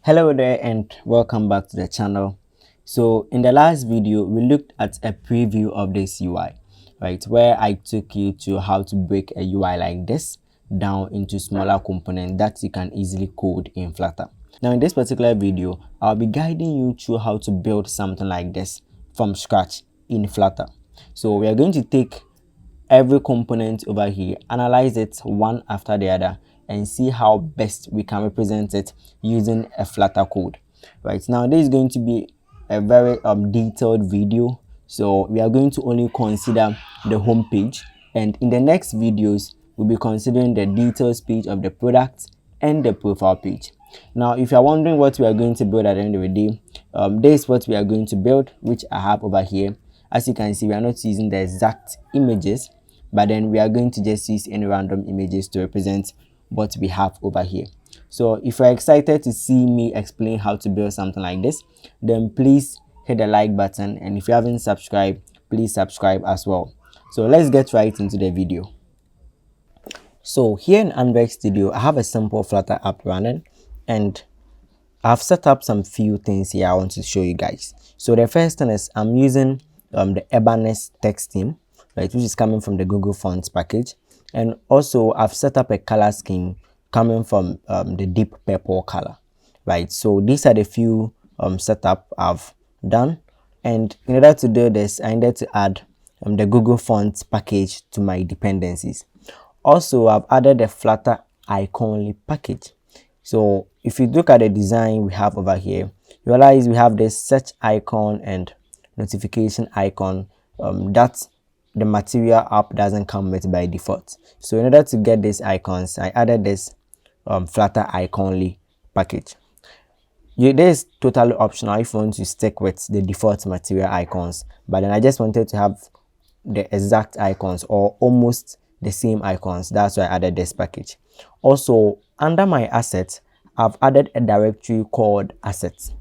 Hello there and welcome back to the channel. So in the last video we looked at a preview of this UI, right, where I took you to how to break a UI like this down into smaller components that you can easily code in Flutter. Now in this particular video I'll be guiding you through how to build something like this from scratch in Flutter. So we are going to take every component over here, analyze it one after the other, and see how best we can represent it using a Flutter code. Right now, this is going to be a very detailed video, so we are going to only consider the home page, and in the next videos we'll be considering the details page of the product and the profile page. Now if you're wondering what we are going to build at the end of the day, this is what we are going to build, which I have over here. As you can see, we are not using the exact images, but then we are going to just use any random images to represent what we have over here. So if you're excited to see me explain how to build something like this, then please hit the like button, and if you haven't subscribed, please subscribe as well. So let's get right into the video. So here in Android Studio, I have a simple Flutter app running, and I've set up some few things here I want to show you guys. So the first thing is I'm using the Urbanist text theme, right, which is coming from the Google Fonts package, and also I've set up a color scheme coming from the deep purple color, right. So these are the few setup I've done, and in order to do this I needed to add the Google Fonts package to my dependencies. Also, I've added the Flutter Iconly package. So if you look at the design we have over here, you realize we have this search icon and notification icon that the material app doesn't come with by default. So in order to get these icons, I added this Flutter Iconly package. This is totally optional if you want to stick with the default material icons, but then I just wanted to have the exact icons or almost the same icons. That's why I added this package. Also, under my assets, I've added a directory called assets.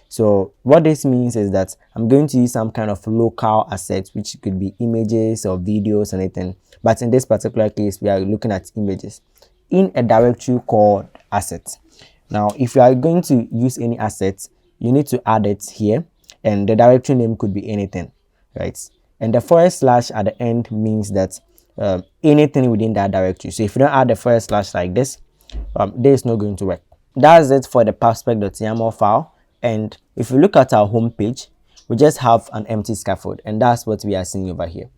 So what this means is that I'm going to use some kind of local assets, which could be images or videos or anything, but in this particular case we are looking at images in a directory called assets. Now if you are going to use any assets, you need to add it here, and the directory name could be anything, right? And the // at the end means that anything within that directory. So if you don't add the / like this, this is not going to work. That's it for the prospect.yaml file. And if you look at our home page, we just have an empty scaffold, and that's what we are seeing over here,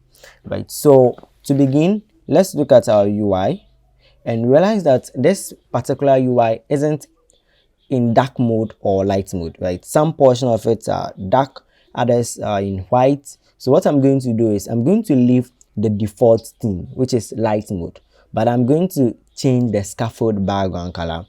right? So to begin, let's look at our UI and realize that this particular UI isn't in dark mode or light mode, right? Some portion of it are dark, others are in white. So what I'm going to do is I'm going to leave the default theme, which is light mode, but I'm going to change the scaffold background color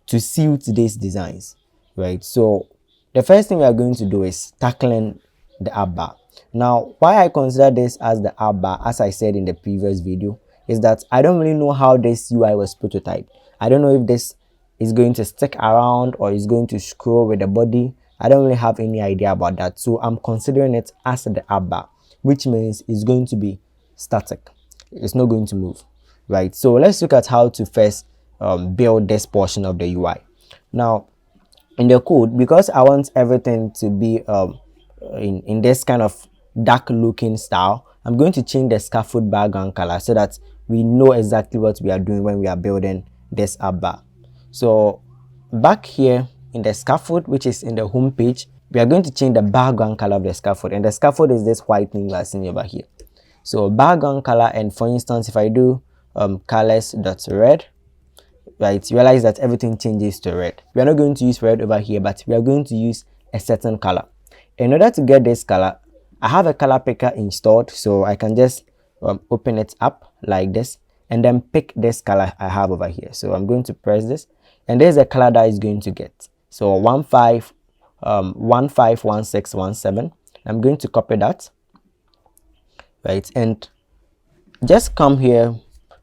to suit these designs, right? So the first thing we are going to do is tackling the app bar. Now why I consider this as the app bar, as I said in the previous video, is that I don't really know how this UI was prototyped. I don't know if this is going to stick around or is going to scroll with the body. I don't really have any idea about that, so I'm considering it as the app bar, which means it's going to be static. It's not going to move, right? So let's look at how to first build this portion of the UI. Now in the code, because I want everything to be in this kind of dark looking style, I'm going to change the scaffold background color so that we know exactly what we are doing when we are building this app bar. So back here in the scaffold, which is in the home page, we are going to change the background color of the scaffold, and the scaffold is this white thing you are seeing over here. So background color, and for instance if I do colors.red, right, you realize that everything changes to red. We are not going to use red over here, but we are going to use a certain color. In order to get this color, I have a color picker installed, so I can just open it up like this and then pick this color I have over here. So I'm going to press this, and there's a color that is going to get. So 151617. I'm going to copy that, right, and just come here,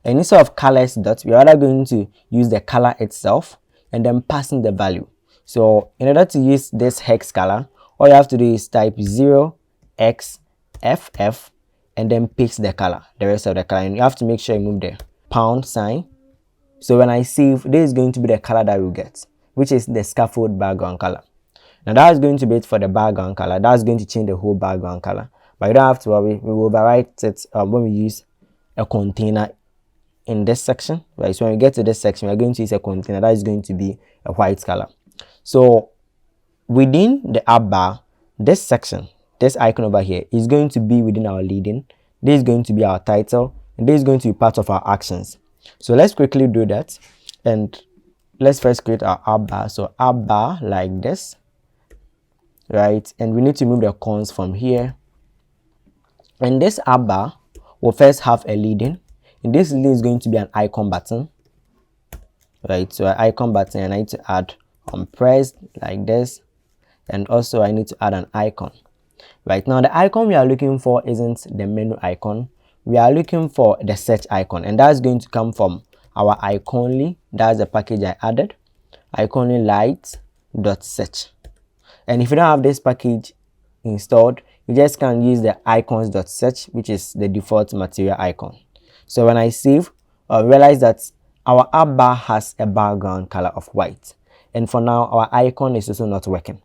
and instead of colors dot, we are rather going to use the color itself and then passing the value. So in order to use this hex color, all you have to do is type 0xff and then paste the color, the rest of the color, and you have to make sure you move the pound sign. So when I save, this is going to be the color that we'll get. which is the scaffold background color. Now that is going to be it for the background color. That's going to change the whole background color, but you don't have to worry. We will overwrite it when we use a container in this section, right? So when we get to this section, we're going to use a container that is going to be a white color. So within the app bar, this section, this icon over here is going to be within our leading. This is going to be our title, and this is going to be part of our actions. So let's quickly do that, and let's first create our app bar. So app bar like this, right? And we need to move the cons from here. And this app bar will first have a leading, and this leading is going to be an icon button, right? So an icon button, and I need to add on pressed like this, and also I need to add an icon. Right now, the icon we are looking for isn't the menu icon. We are looking for the search icon, and that's going to come from our iconly. That's the package I added, iconly light.search. And if you don't have this package installed, you just can use the icons.search, which is the default material icon. So when I save, realize that our app bar has a background color of white, and for now our icon is also not working,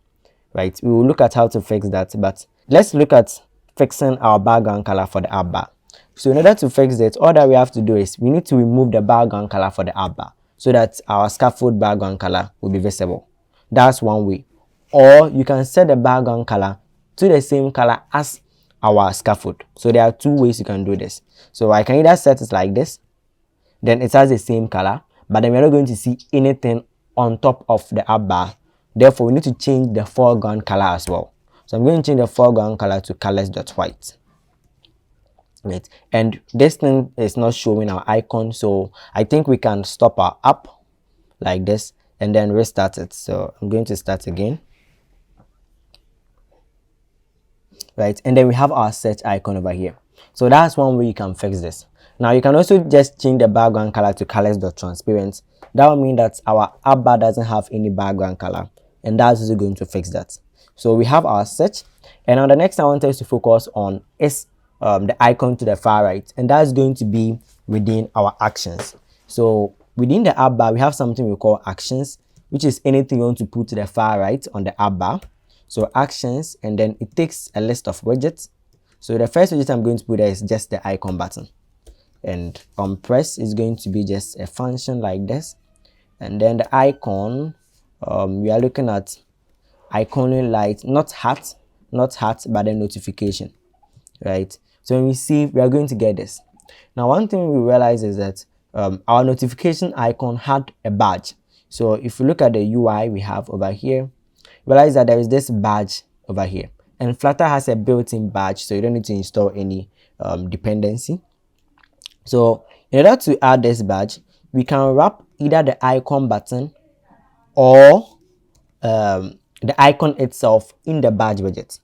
right? We will look at how to fix that, but let's look at fixing our background color for the app bar. So in order to fix that, all that we have to do is we need to remove the background color for the app bar so that our scaffold background color will be visible. That's one way. Or you can set the background color to the same color as our scaffold. So there are two ways you can do this. So I can either set it like this, then it has the same color, but then we're not going to see anything on top of the app bar. Therefore, we need to change the foreground color as well. So I'm going to change the foreground color to colors.white. Right. And this thing is not showing our icon, so I think we can stop our app like this and then restart it. So I'm going to start again. Right, and then we have our search icon over here. So that's one way you can fix this. Now you can also just change the background color to colors.transparent. That will mean that our app bar doesn't have any background color, and that's also going to fix that. So we have our search, and now the next I want us to focus on is the icon to the far right, and that's going to be within our actions. So within the app bar, we have something we call actions, which is anything you want to put to the far right on the app bar. So actions, and then it takes a list of widgets. So the first widget I'm going to put there is just the icon button, and on press is going to be just a function like this, and then the icon we are looking at iconly light, not hat, but the notification, right? So when we see, we are going to get this. Now one thing we realize is that our notification icon had a badge. So if you look at the UI we have over here, realize that there is this badge over here, and Flutter has a built-in badge, so you don't need to install any dependency. So in order to add this badge, we can wrap either the icon button or the icon itself in the badge widget.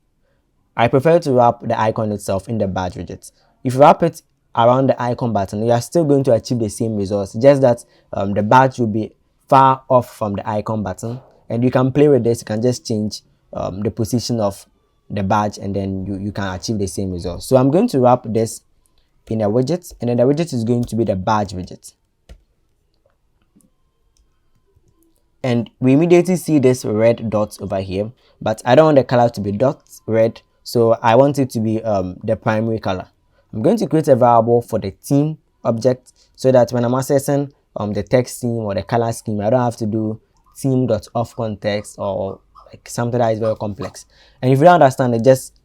I prefer to wrap the icon itself in the badge widget. If you wrap it around the icon button, you are still going to achieve the same results, just that the badge will be far off from the icon button. And you can play with this. You can just change the position of the badge, and then you can achieve the same result. So I'm going to wrap this in a widget, and then the widget is going to be the badge widget. And we immediately see this red dot over here, but I don't want the color to be dot red, so I want it to be the primary color. I'm going to create a variable for the theme object so that when I'm accessing the text theme or the color scheme, I don't have to do theme.offContext or like something that is very complex. And if you don't understand it, just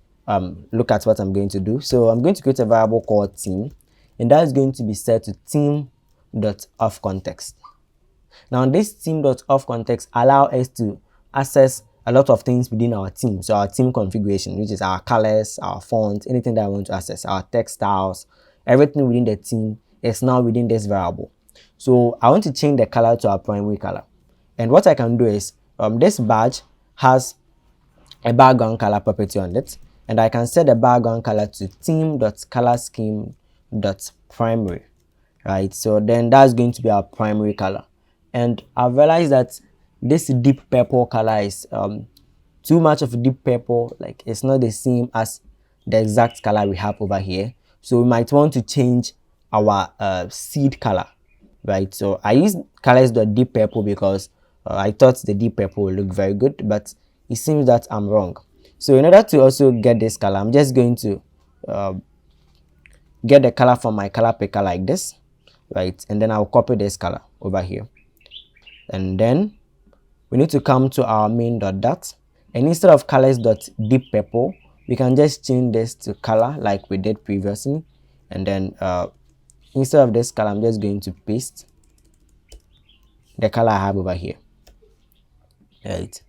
look at what I'm going to do. So I'm going to create a variable called theme, and that is going to be set to theme.offContext. Now this theme.offContext allow us to access a lot of things within our theme. So our theme configuration, which is our colors, our fonts, anything that I want to access, our text styles, everything within the theme is now within this variable. So I want to change the color to our primary color. And what I can do is, this badge has a background color property on it, and I can set the background color to theme.colorscheme.primary, right? So then that's going to be our primary color. And I've realized that this deep purple color is too much of a deep purple, like it's not the same as the exact color we have over here. So we might want to change our seed color, right? So I use colors.deep purple because I thought the deep purple would look very good, but it seems that I'm wrong. So in order to also get this color, I'm just going to get the color from my color picker like this, right? And then I'll copy this color over here. And then we need to come to our main dot, and instead of colors dot deep purple, we can just change this to color like we did previously. And then instead of this color, I'm just going to paste the color I have over here, right?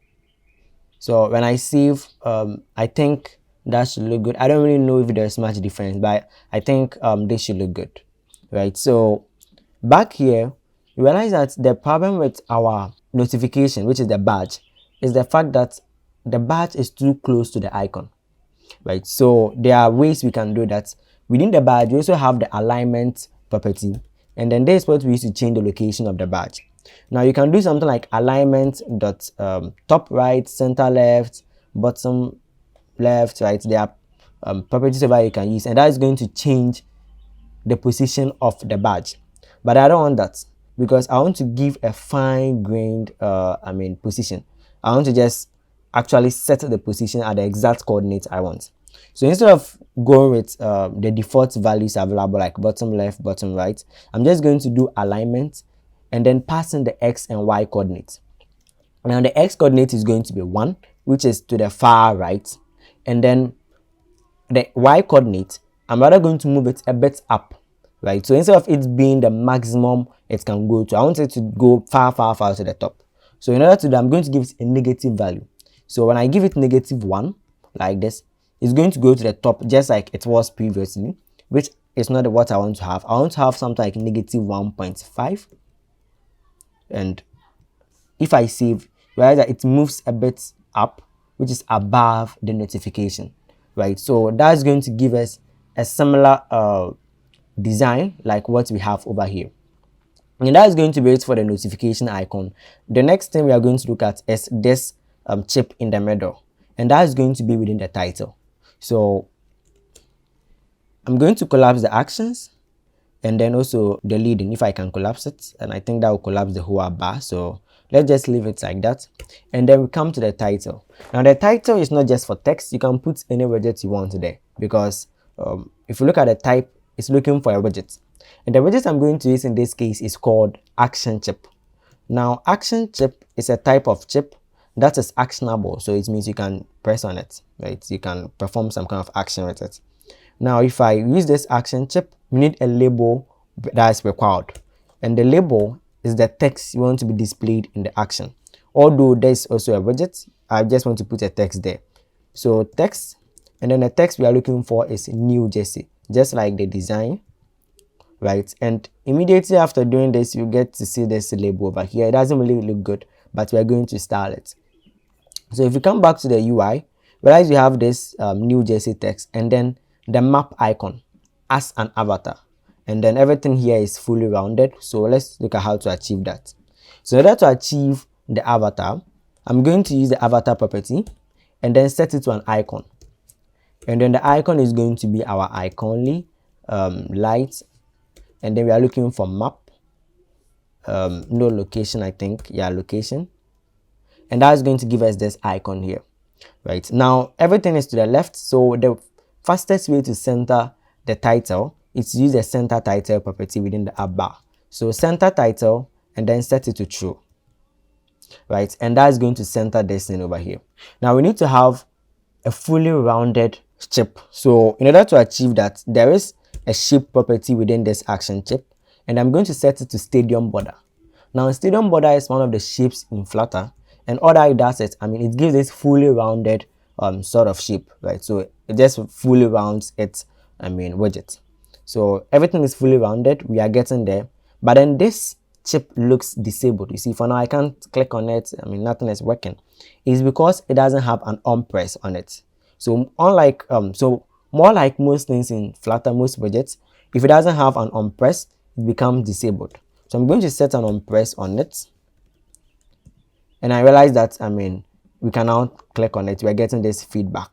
So when I save, I think that should look good. I don't really know if there's much difference, but I think this should look good, right? So back here, you realize that the problem with our notification, which is the badge, is the fact that the badge is too close to the icon, right? So there are ways we can do that. Within the badge, we also have the alignment property, and then this is what we use to change the location of the badge. Now you can do something like alignment dot top right, center left, bottom left, right? There are properties over you can use, and that is going to change the position of the badge. But I don't want that, because I want to give a fine-grained position. I want to just actually set the position at the exact coordinates I want. So instead of going with the default values available like bottom left, bottom right, I'm just going to do alignment and then passing the x and y coordinates. Now the x coordinate is going to be 1, which is to the far right, and then the y coordinate, I'm rather going to move it a bit up, right? So instead of it being the maximum it can go to, I want it to go far to the top. So in order to do that, I'm going to give it a negative value. So when I give it -1 like this, it's going to go to the top just like it was previously, which is not what I want to have. I want to have something like -1.5. And if I save, realize that it moves a bit up, which is above the notification, right? So that's going to give us a similar design like what we have over here, and that is going to be it for the notification icon. The next thing we are going to look at is this chip in the middle, and that is going to be within the title. So I'm going to collapse the actions and then also the leading, if I can collapse it, and I think that will collapse the whole bar. So let's just leave it like that, and then we come to the title. Now the title is not just for text. You can put any widget you want there, because if you look at the type, it's looking for a widget, and the widget I'm going to use in this case is called action chip. Now action chip is a type of chip that is actionable, so it means you can press on it, right? You can perform some kind of action with it. Now if I use this action chip, we need a label that is required, and the label is the text you want to be displayed in the action. Although there's also a widget, I just want to put a text there. So text, and then the text we are looking for is New Jersey, just like the design, right? And immediately after doing this, you get to see this label over here. It doesn't really look good, but we are going to style it. So if you come back to the UI, realize you have this New Jersey text, and then the map icon as an avatar, and then everything here is fully rounded. So let's look at how to achieve that. So in order to achieve the avatar, I'm going to use the avatar property and then set it to an icon, and then the icon is going to be our iconly light, and then we are looking for map, no location, I think, yeah, location, and that's going to give us this icon here, right? Now everything is to the left, so the fastest way to center the title is to use the center title property within the app bar. So center title and then set it to true, right? And that's going to center this thing over here. Now we need to have a fully rounded chip. So in order to achieve that, there is a shape property within this action chip, and I'm going to set it to stadium border. Now stadium border is one of the shapes in Flutter, and all that it does is, it gives this fully rounded sort of shape, right? So it just fully rounds its widget. So everything is fully rounded, we are getting there, but then this chip looks disabled. You see, for now I can't click on it, nothing is working. It's because it doesn't have an on press on it. So unlike more like most things in Flutter, most widgets, if it doesn't have an on press, it becomes disabled. So I'm going to set an on press on it, and I realize that we can now click on it. We are getting this feedback,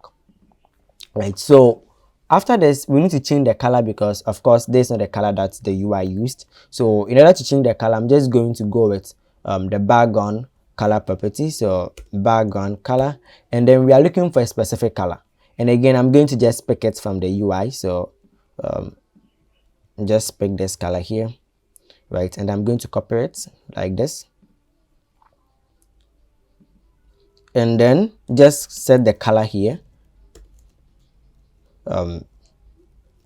right? So after this, we need to change the color, because of course this is not the color that the UI used. So in order to change the color, I'm just going to go with the background color property, so background color, and then we are looking for a specific color. And again, I'm going to just pick it from the UI, so just pick this color here, right? And I'm going to copy it like this, and then just set the color here,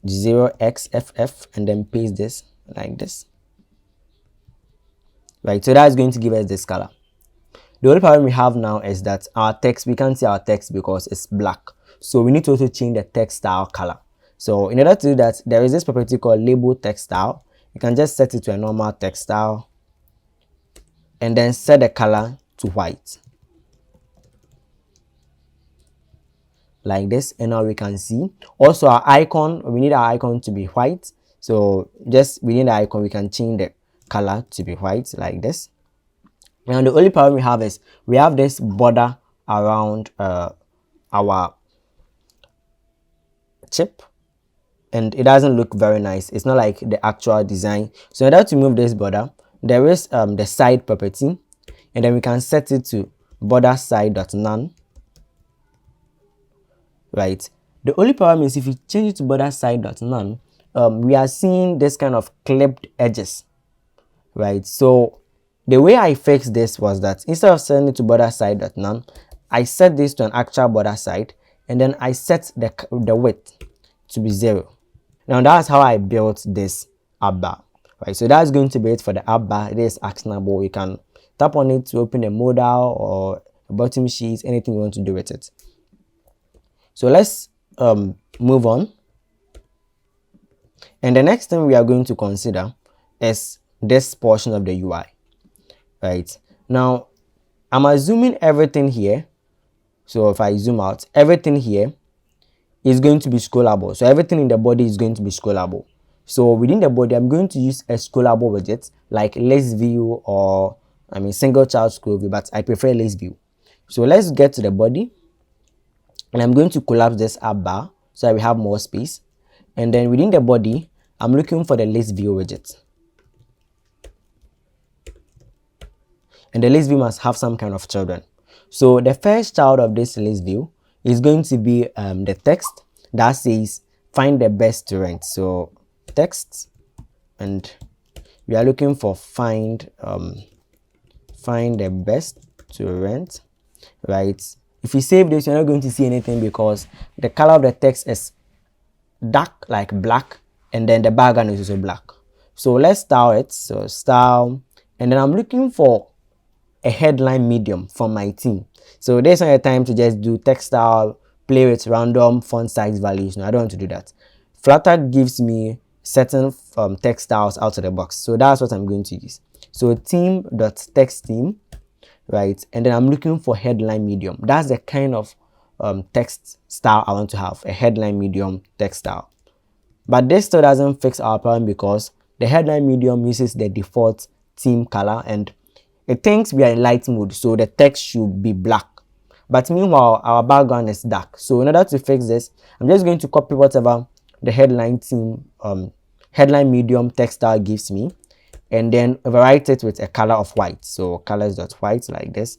0xff, and then paste this like this, right? So that's going to give us this color. The only problem we have now is that our text, we can't see our text because it's black, so we need to also change the text style color. So in order to do that, there is this property called label text style. You can just set it to a normal text style and then set the color to white like this, and now we can see also our icon, we need our icon to be white, so just within the icon we can change the color to be white like this. Now the only problem we have is we have this border around our chip, and it doesn't look very nice. It's not like the actual design. So in order to remove this border, there is the side property, and then we can set it to border side.none, right? The only problem is if you change it to border side.none, we are seeing this kind of clipped edges, right? So the way I fixed this was that instead of setting it to border side.none, I set this to an actual border side, and then I set the width to be 0. Now that's how I built this app bar, right? So that's going to be it for the app bar. It is actionable. You can tap on it to open a modal or a bottom sheet, anything you want to do with it. So let's move on. And the next thing we are going to consider is this portion of the UI, right? Now I'm assuming everything here. So if I zoom out, everything here is going to be scrollable. So everything in the body is going to be scrollable. So within the body, I'm going to use a scrollable widget like list view, or single child scroll view, but I prefer list view. So let's get to the body, and I'm going to collapse this app bar so that we have more space. And then within the body, I'm looking for the list view widget. And the list view must have some kind of children. So the first child of this list view is going to be the text that says find the best to rent. So text, and we are looking for find the best to rent, right? If you save this, you're not going to see anything because the color of the text is dark, like black, and then the background is also black. So let's style it. So style, and then I'm looking for a headline medium from my team. So there's not a time to just do text style, play with random font size values. No, I don't want to do that. Flutter gives me certain text styles out of the box, so that's what I'm going to use. So team.text theme, right? And then I'm looking for headline medium. That's the kind of text style I want to have, a headline medium text style. But this still doesn't fix our problem because the headline medium uses the default theme color, and it thinks we are in light mode, so the text should be black. But meanwhile, our background is dark. So in order to fix this, I'm just going to copy whatever the headline theme, headline medium text style gives me, and then overwrite it with a color of white. So colors.white like this.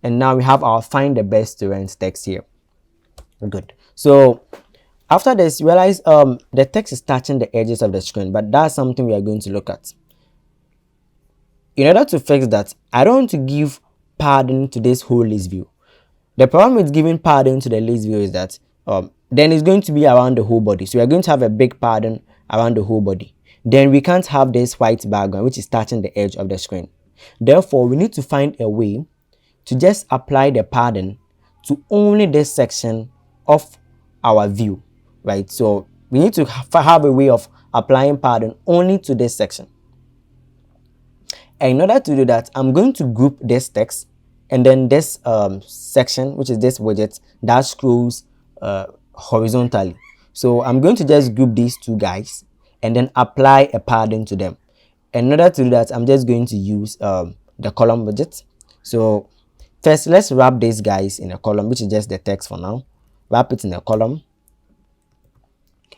And now we have our find the best to rent text here. Good. So after this, realize the text is touching the edges of the screen, but that's something we are going to look at. In order to fix that, I don't want to give padding to this whole list view. The problem with giving padding to the list view is that then it's going to be around the whole body. So we are going to have a big padding around the whole body. Then we can't have this white background which is touching the edge of the screen. Therefore, we need to find a way to just apply the padding to only this section of our view, right? So we need to have a way of applying padding only to this section. And in order to do that, I'm going to group this text and then this section, which is this widget that scrolls horizontally. So I'm going to just group these two guys and then apply a padding to them. And in order to do that, I'm just going to use the column widget. So first, let's wrap these guys in a column, which is just the text for now. Wrap it in a column.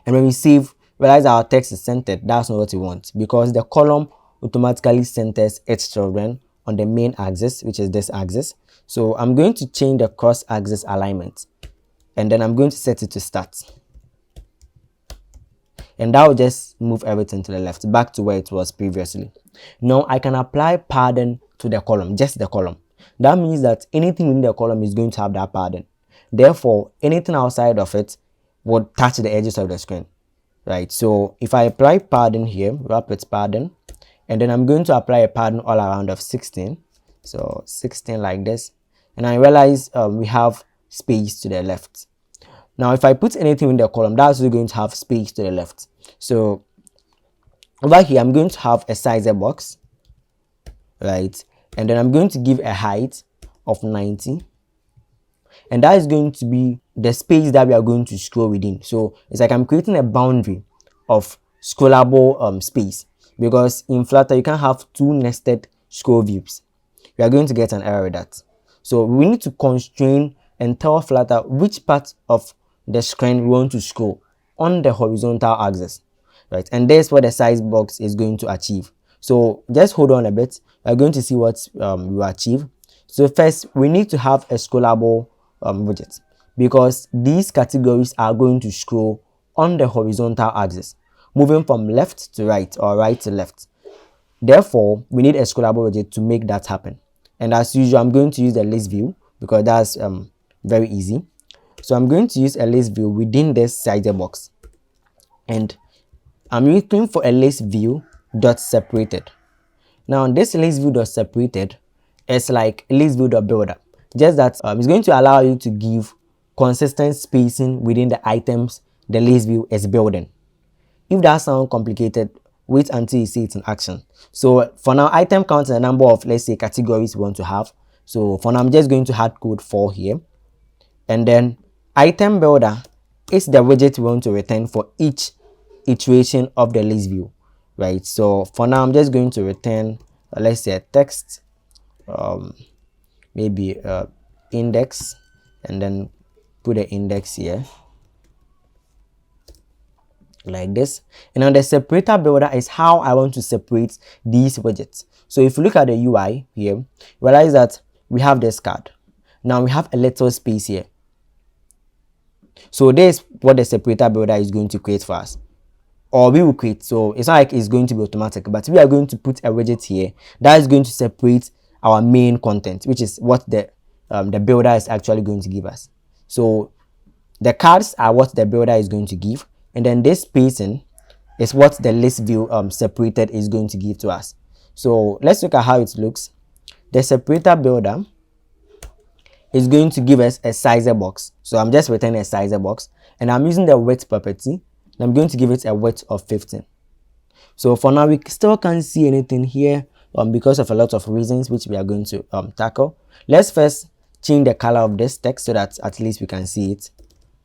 And when we save, realize our text is centered. That's not what we want, because the column automatically centers its children on the main axis, which is this axis. So I'm going to change the cross axis alignment, and then I'm going to set it to start. And that will just move everything to the left, back to where it was previously. Now I can apply padding to the column, just the column. That means that anything in the column is going to have that padding. Therefore, anything outside of it would touch the edges of the screen, right? So if I apply padding here, wrap it padding, and then I'm going to apply a padding all around of 16. So 16 like this. And I realize we have space to the left. Now, if I put anything in the column, that's also going to have space to the left. So over here, I'm going to have a sizer box, right? And then I'm going to give a height of 90. And that is going to be the space that we are going to scroll within. So it's like I'm creating a boundary of scrollable space, because in Flutter, you can't have two nested scroll views. We are going to get an error with that. So we need to constrain and tell Flutter which part of the screen we want to scroll on the horizontal axis, right? And that's what the size box is going to achieve. So just hold on a bit. We're going to see what we achieve. So first, we need to have a scrollable widget, because these categories are going to scroll on the horizontal axis, moving from left to right or right to left. Therefore, we need a scrollable widget to make that happen. And as usual, I'm going to use the list view because that's very easy. So I'm going to use a list view within this sizer box, and I'm looking for a list view dot separated. Now this list view dot separated is like list view dot builder, just that it's going to allow you to give consistent spacing within the items the list view is building. If that sounds complicated, wait until you see it in action. So for now, item count is the number of, let's say, categories we want to have. So for now, I'm just going to hard code 4 here. And then item builder is the widget we want to return for each iteration of the list view, right? So for now, I'm just going to return, let's say, a text, maybe index, and then put the index here like this. And now the separator builder is how I want to separate these widgets. So if you look at the UI here, realize that we have this card. Now we have a little space here. So this is what the separator builder is going to create for us, or we will create. So it's not like it's going to be automatic, but we are going to put a widget here that is going to separate our main content, which is what the builder is actually going to give us. So the cards are what the builder is going to give, and then this spacing is what the list view separated is going to give to us. So let's look at how it looks. The separator builder is going to give us a sizer box. So I'm just returning a sizer box, and I'm using the width property, and I'm going to give it a width of 15. So for now, we still can't see anything here because of a lot of reasons which we are going to tackle. Let's first change the color of this text so that at least we can see it.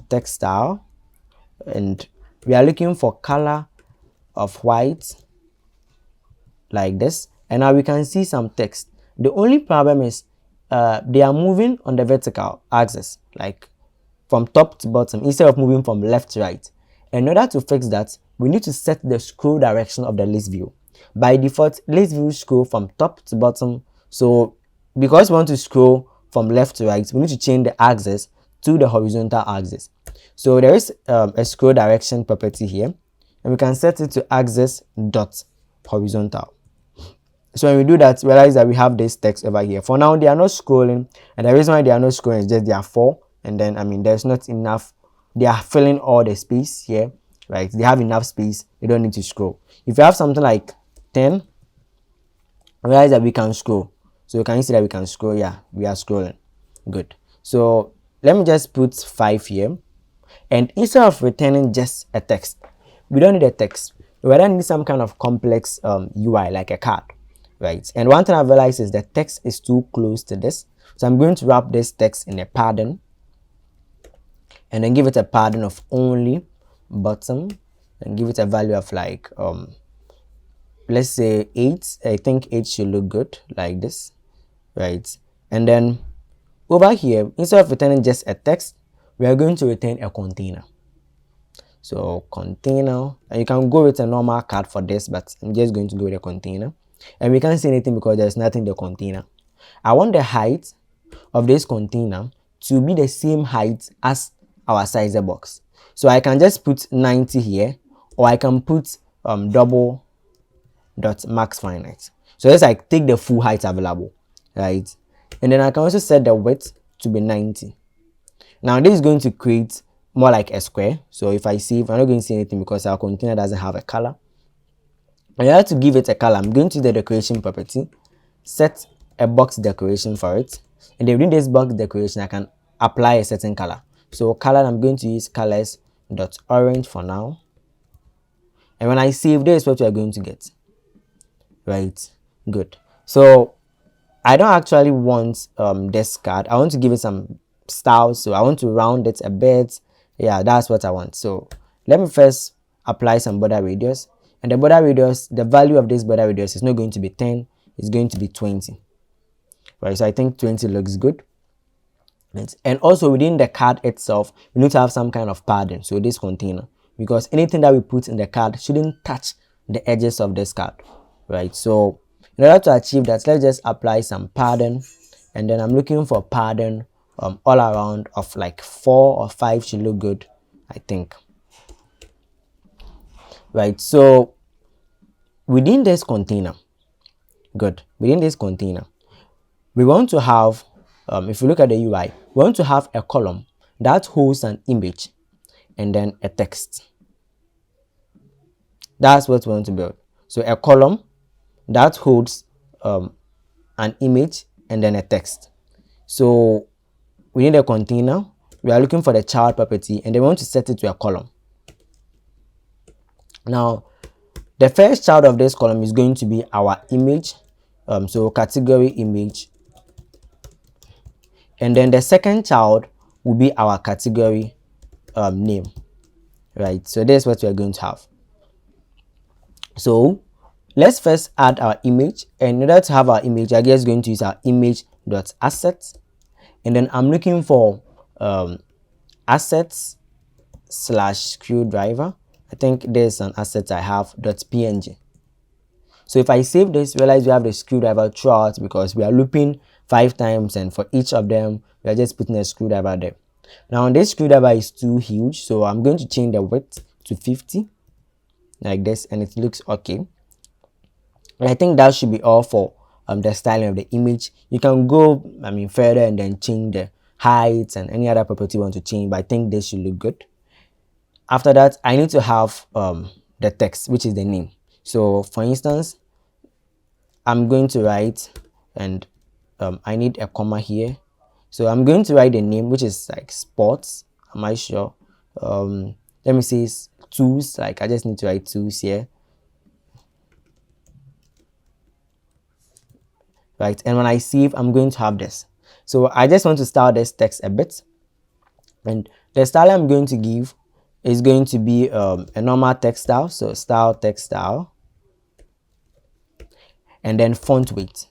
Text style, and we are looking for color of white like this, and now we can see some text. The only problem is they are moving on the vertical axis, like from top to bottom, instead of moving from left to right. In order to fix that, we need to set the scroll direction of the list view. By default, list view scroll from top to bottom. So because we want to scroll from left to right, we need to change the axis to the horizontal axis. So there is a scroll direction property here, and we can set it to axis dot horizontal. So when we do that, realize that we have this text over here. For now, they are not scrolling, and the reason why they are not scrolling is just they are 4, and then there's not enough. They are filling all the space here, right? They have enough space. They don't need to scroll. If you have something like 10, realize that we can scroll. So can you see that we can scroll? Yeah, we are scrolling. Good. So let me just put 5 here. And instead of returning just a text, we don't need a text. We rather need some kind of complex UI like a card, right? And one thing I've realized is that text is too close to this. So I'm going to wrap this text in a padding, and then give it a padding of only bottom, and give it a value of like let's say 8. I think 8 should look good like this, right? And then over here, instead of returning just a text, we are going to return a container. So container, and you can go with a normal card for this, but I'm just going to go with a container. and we can't see anything because there's nothing in the container. I want the height of this container to be the same height as our sizer box. So I can just put 90 here, or I can put double dot max finite. So let's like take the full height available, right? And then I can also set the width to be 90. Now this is going to create more like a square. So if I save, I'm not going to see anything because our container doesn't have a color. And I have to give it a color. I'm going to the decoration property, set a box decoration for it, and then within this box decoration I can apply a certain color. So color, I'm going to use colors dot orange for now, and when I save, this is what we are going to get, right? Good. So I don't actually want this card. I want to give it some style, so I want to round it a bit. Yeah, that's what I want. So let me first apply some border radius, and the border radius, the value of this border radius is not going to be 10, it's going to be 20, right? So I think 20 looks good. And also within the card itself, we need to have some kind of padding, so this container, because anything that we put in the card shouldn't touch the edges of this card, right? So in order to achieve that, let's just apply some padding, and then I'm looking for padding all around of like 4 or 5 should look good, I think, right? So within this container, good, within this container we want to have if you look at the UI, we want to have a column that holds an image and then a text. That's what we want to build. So a column that holds an image and then a text. So within the container, we are looking for the child property, and then we want to set it to a column. Now the first child of this column is going to be our image, so category image, and then the second child will be our category name, right? So this is what we are going to have. So let's first add our image, and in order to have our image, I guess going to use our image.assets, and then I'm looking for assets slash screwdriver. I think there's an asset I have .png. So if I save this, realize we have the screwdriver throughout because we are looping 5 times, and for each of them we are just putting a screwdriver there. Now this screwdriver is too huge, so I'm going to change the width to 50 like this, and it looks okay. And I think that should be all for the styling of the image. You can go further and then change the height and any other property you want to change, but I think this should look good. After that, I need to have the text, which is the name. So for instance, I'm going to write, and I need a comma here, so I'm going to write the name, which is like sports. Am I sure? Let me say tools, like I just need to write tools here, right? And when I save, I'm going to have this. So I just want to style this text a bit, and the style I'm going to give is going to be a normal text style, so style text style, and then font weight.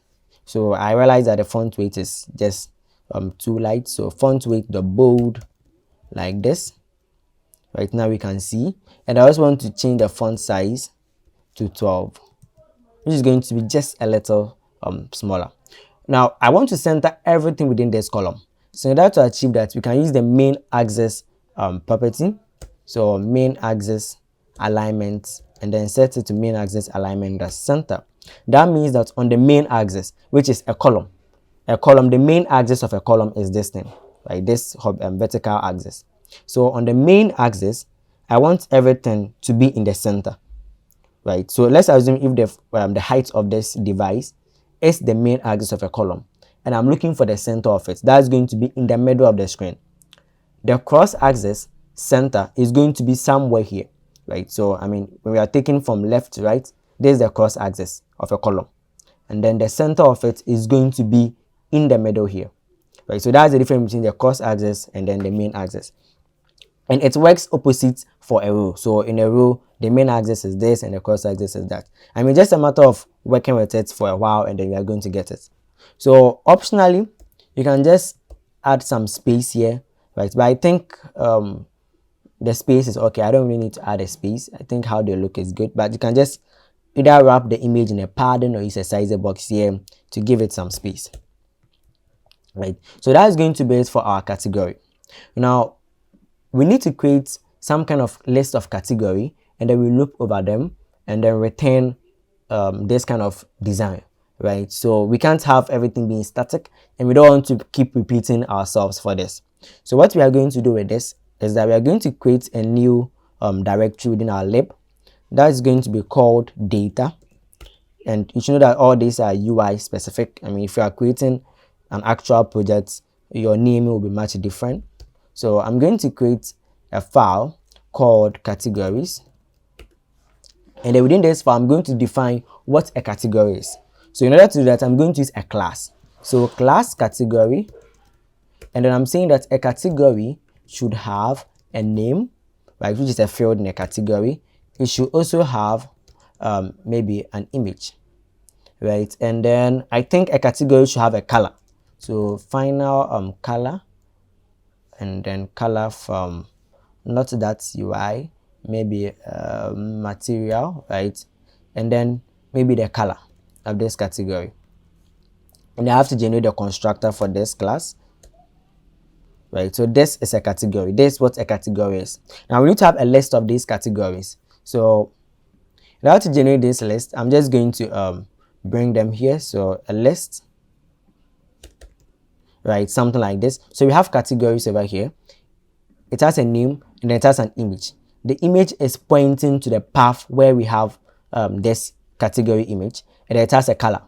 So I realize that the font weight is just too light, so font weight the bold like this. Right now we can see, and I also want to change the font size to 12, which is going to be just a little smaller. Now I want to center everything within this column. So in order to achieve that, we can use the main axis property. So main axis alignment, and then set it to main axis alignment as center. That means that on the main axis, which is a column, the main axis of a column is this thing, right? This vertical axis. So on the main axis, I want everything to be in the center, right? So let's assume if the height of this device is the main axis of a column, and I'm looking for the center of it, that's going to be in the middle of the screen. The cross axis center is going to be somewhere here, right? So when we are taking from left to right, this is the cross axis of a column, and then the center of it is going to be in the middle here, right? So that's the difference between the cross axis and then the main axis, and it works opposite for a row. So in a row, the main axis is this and the cross axis is that. Just a matter of working with it for a while, and then you are going to get it. So optionally, you can just add some space here, right? But I think the space is okay. I don't really need to add a space. I think how they look is good, but you can just either wrap the image in a padding or use a sizer box here to give it some space, right? So that's going to be it for our category. Now we need to create some kind of list of category, and then we loop over them and then return this kind of design, right? So we can't have everything being static, and we don't want to keep repeating ourselves for this. So what we are going to do with this is that we are going to create a new directory within our lib that's going to be called data. And you should know that all these are UI specific. I mean, if you are creating an actual project, your name will be much different. So I'm going to create a file called categories, and then within this file I'm going to define what a category is. So in order to do that, I'm going to use a class. So class category, and then I'm saying that a category should have a name, right, which is a field in a category. It should also have maybe an image, right? And then I think a category should have a color. So final color, and then color from not that UI, maybe material, right? And then maybe the color of this category. And I have to generate a constructor for this class, right? So this is a category. This is what a category is. Now we need to have a list of these categories. So in order to generate this list, I'm just going to bring them here. So a list, right? Something like this. So we have categories over here. It has a name and it has an image. The image is pointing to the path where we have this category image, and it has a color,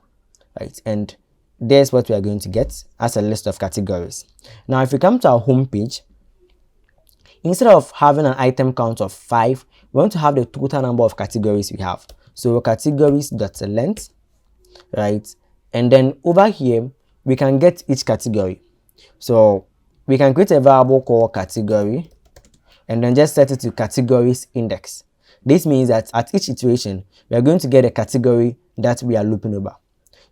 right? And there's what we are going to get as a list of categories. Now if we come to our home page, instead of having an item count of 5, we want to have the total number of categories we have. So categories.length, right? And then over here we can get each category. So we can create a variable called category and then just set it to categories index. This means that at each iteration we are going to get a category that we are looping over.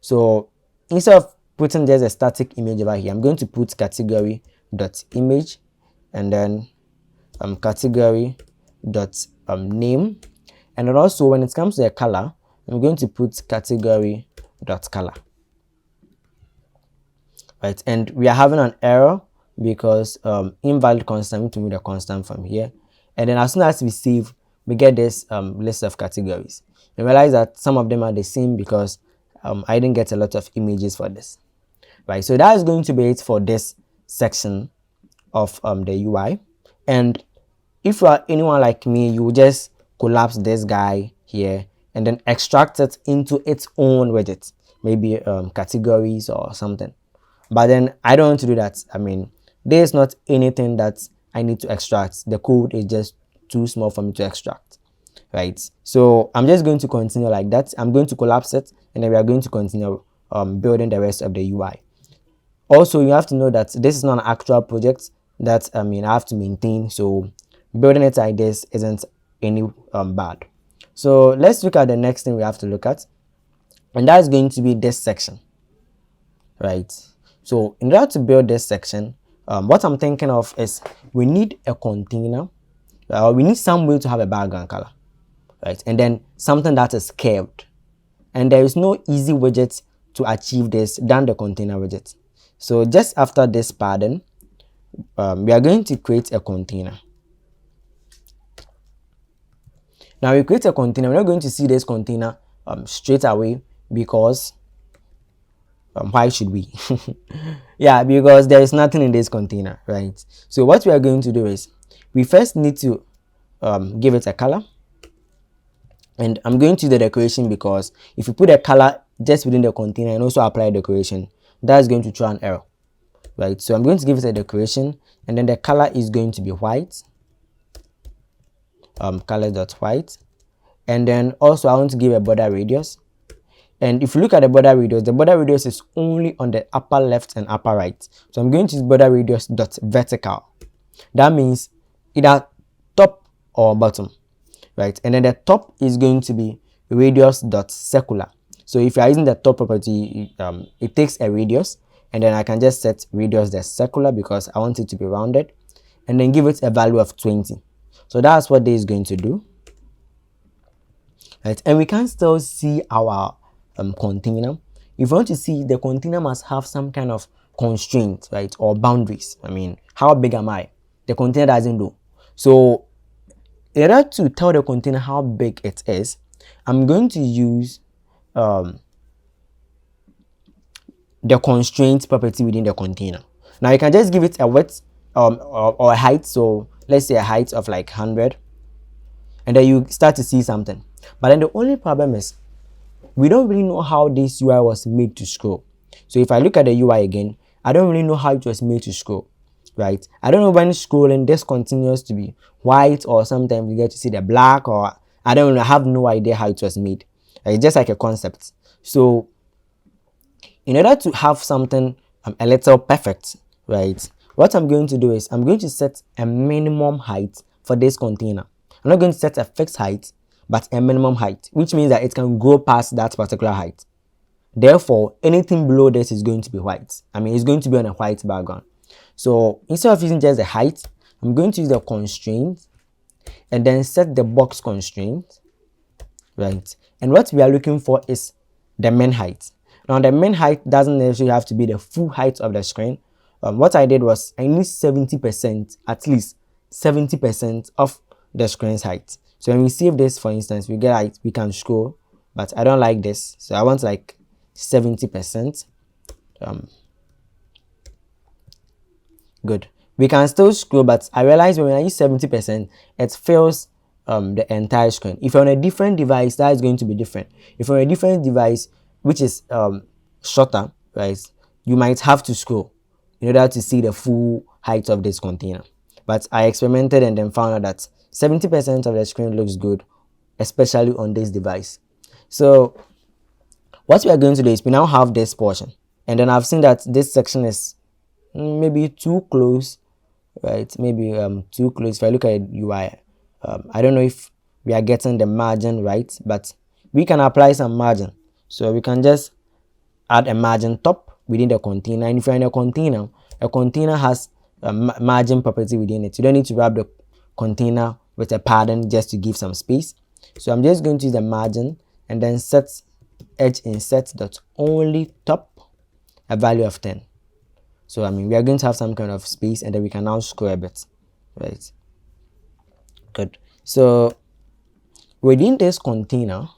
So instead of putting just a static image over here, I'm going to put category.image and then category.name, and then also when it comes to the color, I'm going to put category.color, right? And we are having an error because invalid constant. We need to remove the constant from here, and then as soon as we save, we get this list of categories. You realize that some of them are the same because I didn't get a lot of images for this, right? So that is going to be it for this section of the UI. And if you are anyone like me, you will just collapse this guy here and then extract it into its own widget, maybe categories or something. But then I don't want to do that. I mean, there's not anything that I need to extract. The code is just too small for me to extract, right? So I'm just going to continue like that. I'm going to collapse it, and then we are going to continue building the rest of the UI. Also, you have to know that this is not an actual project that I have to maintain, so building it like this isn't any bad. So let's look at the next thing we have to look at, and that's going to be this section, right? So in order to build this section, what I'm thinking of is we need a container, we need some way to have a background color, right? And then something that is curved, and there is no easy widget to achieve this than the container widget. So just after this padding, we are going to create a container. Now we create a container. We're not going to see this container straight away because why should we? Yeah, because there is nothing in this container, right? So what we are going to do is we first need to give it a color, and I'm going to do the decoration because if you put a color just within the container and also apply decoration, that's going to throw an error, right? So I'm going to give it a decoration, and then the color is going to be white, color.white, and then also I want to give a border radius. And if you look at the border radius is only on the upper left and upper right. So I'm going to use border radius dot vertical. That means either top or bottom, right? And then the top is going to be radius dot circular. So if you are using the top property, it takes a radius, and then I can just set radius dot circular because I want it to be rounded, and then give it a value of 20. So that's what this is going to do. right? And we can still see our container. If you want to see, the container must have some kind of constraint, right, or boundaries. I mean, how big am I? The container doesn't know. So in order to tell the container how big it is, I'm going to use the constraint property within the container. Now you can just give it a width or a height. So let's say a height of like 100, and then you start to see something. But then the only problem is we don't really know how this UI was made to scroll. So if I look at the UI again, I don't really know how it was made to scroll, right? I don't know when scrolling this continues to be white, or sometimes you get to see the black, or I don't know, I have no idea how it was made. It's just like a concept. So in order to have something a little perfect, right, what I'm going to do is I'm going to set a minimum height for this container. I'm not going to set a fixed height, but a minimum height, which means that it can go past that particular height. Therefore, anything below this is going to be white. I mean, it's going to be on a white background. So instead of using just the height, I'm going to use the constraint and then set the box constraint, right? And what we are looking for is the min height. Now, the min height doesn't necessarily have to be the full height of the screen. What I did was I need 70%, at least 70% of the screen's height. So when we save this, for instance, we get height, we can scroll, but I don't like this. So I want like 70%. Good. We can still scroll, but I realize when I use 70%, it fills the entire screen. If you're on a different device, that is going to be different. If you're on a different device, which is shorter, right, you might have to scroll in order to see the full height of this container. But I experimented and then found out that 70% of the screen looks good, especially on this device. So what we are going to do is we now have this portion, and then I've seen that this section is maybe too close, right? Maybe too close. If I look at UI, I don't know if we are getting the margin right, but we can apply some margin. So we can just add a margin top within the container. And if you're in a container has a margin property within it. You don't need to wrap the container with a pattern just to give some space. So I'm just going to use the margin and then set edge insert dot only top a value of 10. So I mean, we are going to have some kind of space, and then we can now scroll a bit, right? Good. So within this container,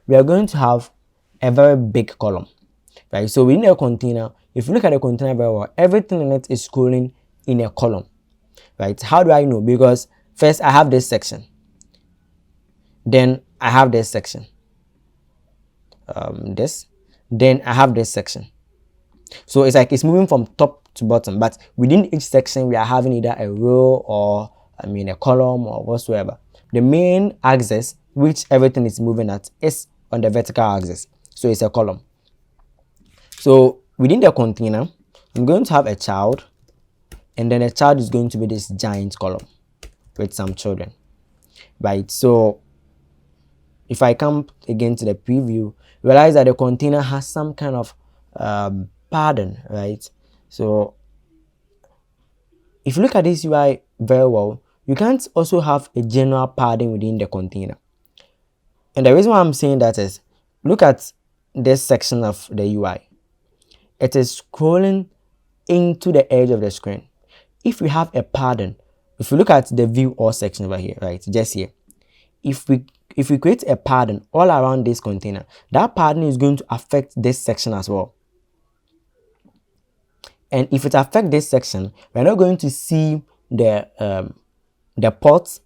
we are going to have a very big column, right? So within a container, if you look at the container very well, everything in it is scrolling in a column, right? How do I know? Because first I have this section, then I have this section, then I have this section. So it's like it's moving from top to bottom, but within each section we are having either a row or a column or whatsoever. The main axis which everything is moving at is on the vertical axis, so it's a column. So within the container, I'm going to have a child, and then the child is going to be this giant column with some children, right? So if I come again to the preview, realize that the container has some kind of pattern, right? So if you look at this UI very well, you can't also have a general pattern within the container. And the reason why I'm saying that is, look at this section of the UI. It is scrolling into the edge of the screen. If we have a pattern, if you look at the view all section over here, right, just here, if we create a pattern all around this container, that pattern is going to affect this section as well. And if it affects this section, we're not going to see the pot,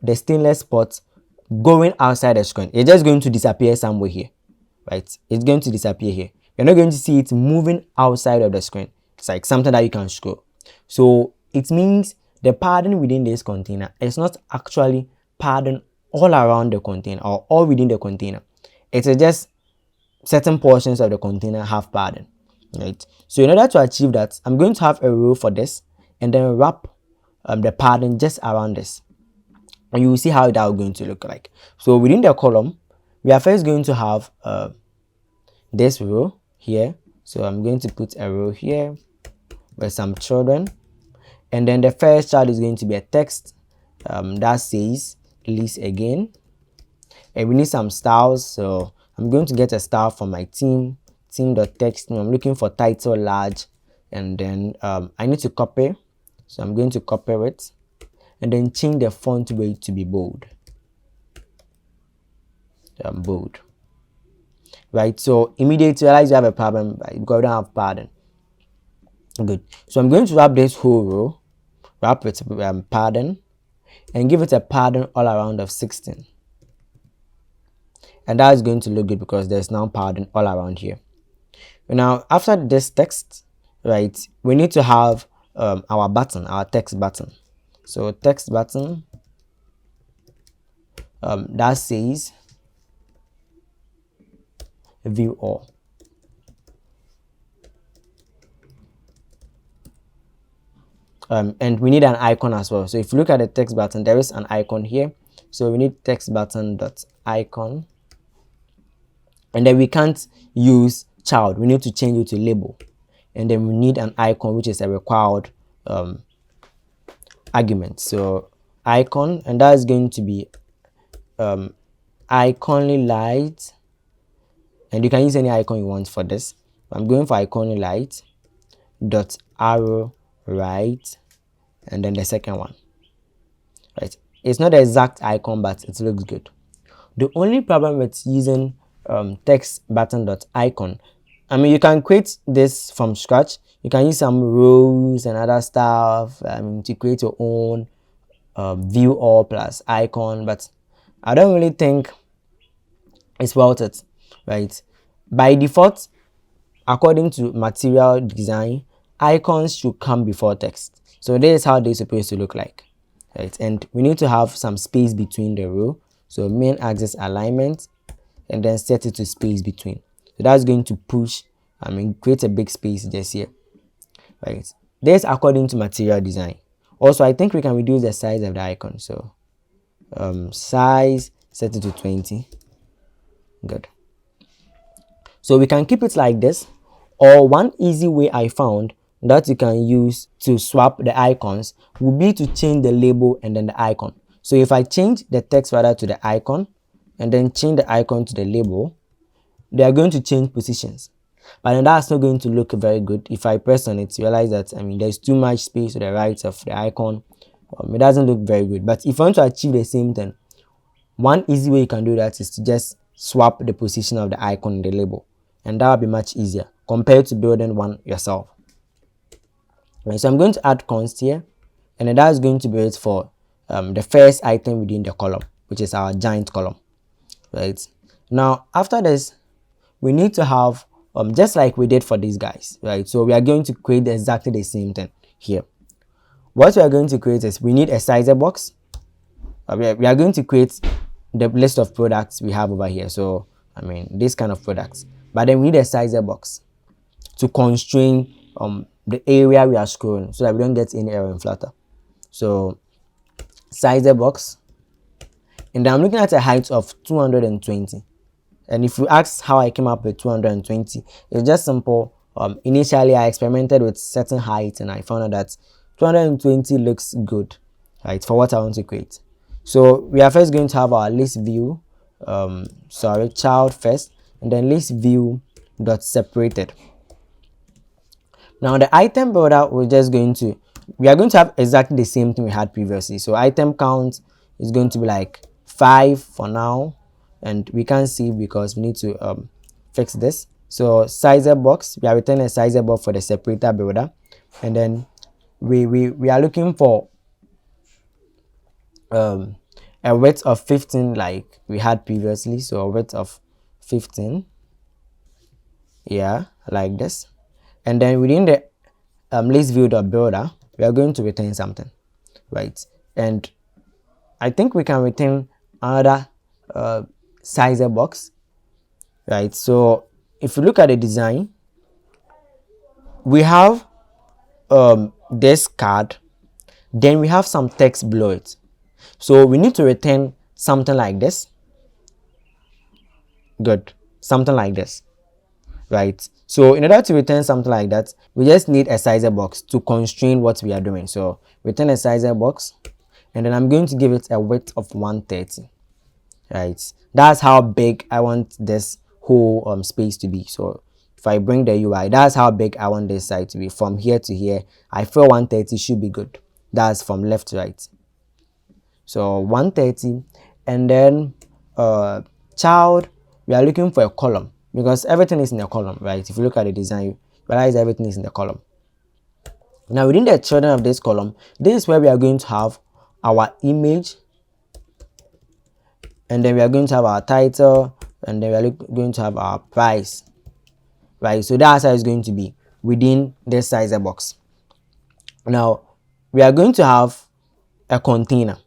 the stainless pot, going outside the screen. It's just going to disappear somewhere here, right? It's going to disappear here. You're not going to see it moving outside of the screen. It's like something that you can scroll. So it means the pattern within this container is not actually pattern all around the container or all within the container. It is just certain portions of the container have pattern, right? So in order to achieve that, I'm going to have a row for this and then wrap the pattern just around this, and you will see how that is going to look like. So within the column, we are first going to have this row here. So I'm going to put a row here with some children, and then the first child is going to be a text that says release again. and we need some styles. So I'm going to get a style from my team.text. I'm looking for title large, and then I need to copy. So I'm going to copy it and then change the font weight to be bold. Bold. Right, so immediately realize you have a problem, right, because we don't have padding. Good. So I'm going to wrap this whole row, wrap it padding, and give it a padding all around of 16. And that is going to look good because there's now padding all around here. Now after this text, right, we need to have our button, our text button. So text button that says view all. And we need an icon as well. So if you look at the text button, there is an icon here. So we need text button dot icon, and then we can't use child. We need to change it to label, and then we need an icon, which is a required argument. So icon, and that is going to be iconly light, and you can use any icon you want for this. I'm going for iconly light dot arrow right, and then the second one. Right, it's not the exact icon, but it looks good. The only problem with using text button dot icon, I mean, you can create this from scratch. You can use some rows and other stuff to create your own view all plus icon, but I don't really think it's worth it. Right, by default, according to material design, icons should come before text. So this is how they're supposed to look like, right? And we need to have some space between the row. So main axis alignment, and then set it to space between. So that's going to push, create a big space just here, right? This according to material design. Also, I think we can reduce the size of the icon. So size, set it to 20. Good. So we can keep it like this, or one easy way I found that you can use to swap the icons would be to change the label and then the icon. So if I change the text rather to the icon and then change the icon to the label, they are going to change positions. But then that's not going to look very good. If I press on it, you realize that there's too much space to the right of the icon. It doesn't look very good. But if you want to achieve the same thing, one easy way you can do that is to just swap the position of the icon in the label, and that will be much easier compared to building one yourself. Right, so I'm going to add const here, and then that's going to be it for the first item within the column, which is our giant column. Right, now after this, we need to have just like we did for these guys, right? So we are going to create exactly the same thing here. What we are going to create is we need a sizer box. We are going to create the list of products we have over here. So this kind of products, but then we need a sizer box to constrain the area we are scrolling so that we don't get any error in Flutter. So sizer box, and then I'm looking at a height of 220. And if you ask how I came up with 220, it's just simple. Initially I experimented with certain heights and I found out that 220 looks good, right, for what I want to create. So we are first going to have our list view, child first, and then list view dot separated. Now the item builder, we are going to have exactly the same thing we had previously. So item count is going to be like 5 for now, and we can't see because we need to fix this. So sizer box, we are returning a sizer box for the separator builder, and then we are looking for a width of 15 like we had previously. So a width of 15, yeah, like this. And then within the list view dot builder, we are going to return something, right? And I think we can return another sizer box, right? So if you look at the design, we have this card, then we have some text below it. So we need to return something like this. Good, something like this, right? So in order to return something like that, we just need a sizer box to constrain what we are doing. So return a sizer box, and then I'm going to give it a width of 130. right? That's how big I want this whole space to be. So if I bring the UI, that's how big I want this side to be. From here to here, I feel 130 should be good. That's from left to right. So 130, and then child, we are looking for a column because everything is in a column, right? If you look at the design, you realize everything is in the column. Now within the children of this column, this is where we are going to have our image, and then we are going to have our title, and then we are going to have our price, right? So that's how it's going to be within this sizer box. Now we are going to have a container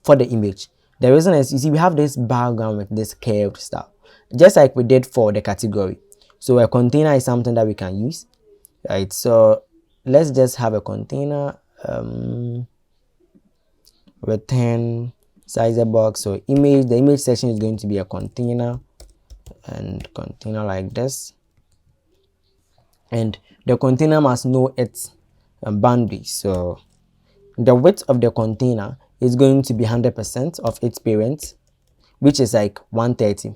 for the image. The reason is, you see, we have this background with this curved stuff, just like we did for the category. So a container is something that we can use, right? So let's just have a container, return sizer box. So image, the image section is going to be a container, and container like this, and the container must know its boundaries. So the width of the container is going to be 100% of its parent, which is like 130.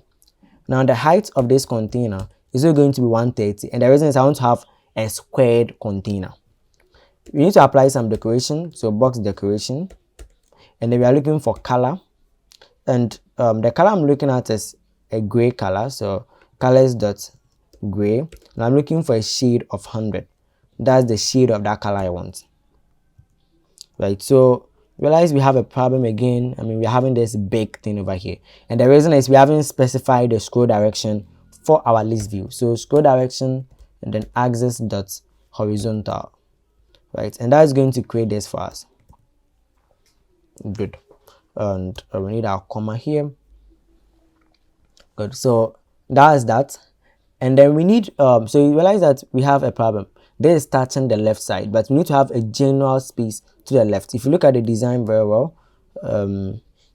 Now the height of this container is also going to be 130, and the reason is I want to have a squared container. We need to apply some decoration, so box decoration, and then we are looking for color, and the color I'm looking at is a gray color, so colors dot gray, and I'm looking for a shade of 100. That's the shade of that color I want, right? So realize we have a problem again. I mean, we're having this big thing over here, and the reason is we haven't specified the scroll direction for our list view. So scroll direction and then axis dot horizontal, right? And that's going to create this for us. Good. And we need our comma here. Good. So that's that. And then we need so you realize that we have a problem. This is touching the left side, but we need to have a general space to the left. If you look at the design very well,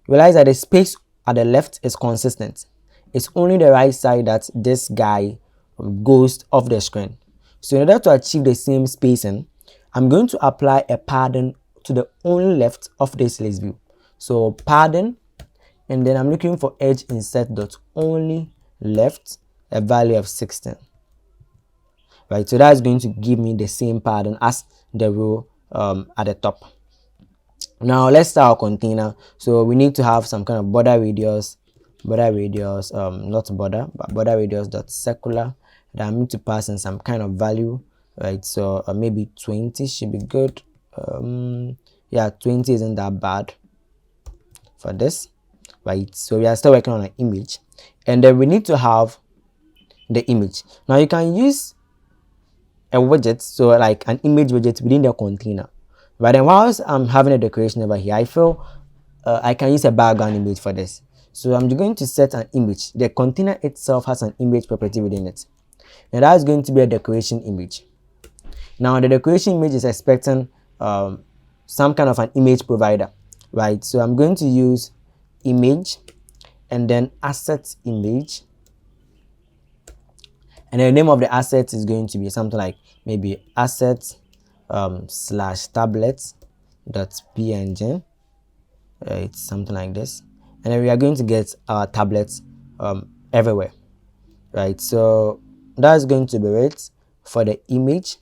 realize that the space at the left is consistent. It's only the right side that this guy goes off the screen. So in order to achieve the same spacing, I'm going to apply a padding to the only left of this list view. So padding, and then I'm looking for edge insert dot only left, a value of 16, right? So that's going to give me the same pattern as the row at the top. Now let's start our container. So we need to have some kind of border radius, not border, but border radius dot circular, that I'm going to pass in some kind of value, right? So maybe 20 should be good. Yeah, 20 isn't that bad for this, right? So we are still working on an image, and then we need to have the image. Now you can use a widget, so like an image widget within the container, but then whilst I'm having a decoration over here, I feel I can use a background image for this. So I'm going to set an image. The container itself has an image property within it, and that's going to be a decoration image. Now the decoration image is expecting some kind of an image provider, right? So I'm going to use image and then asset image, and the name of the asset is going to be something like maybe asset slash tablet dot png. It's something like this, and then we are going to get our tablets everywhere, right? So that's going to be it for the image,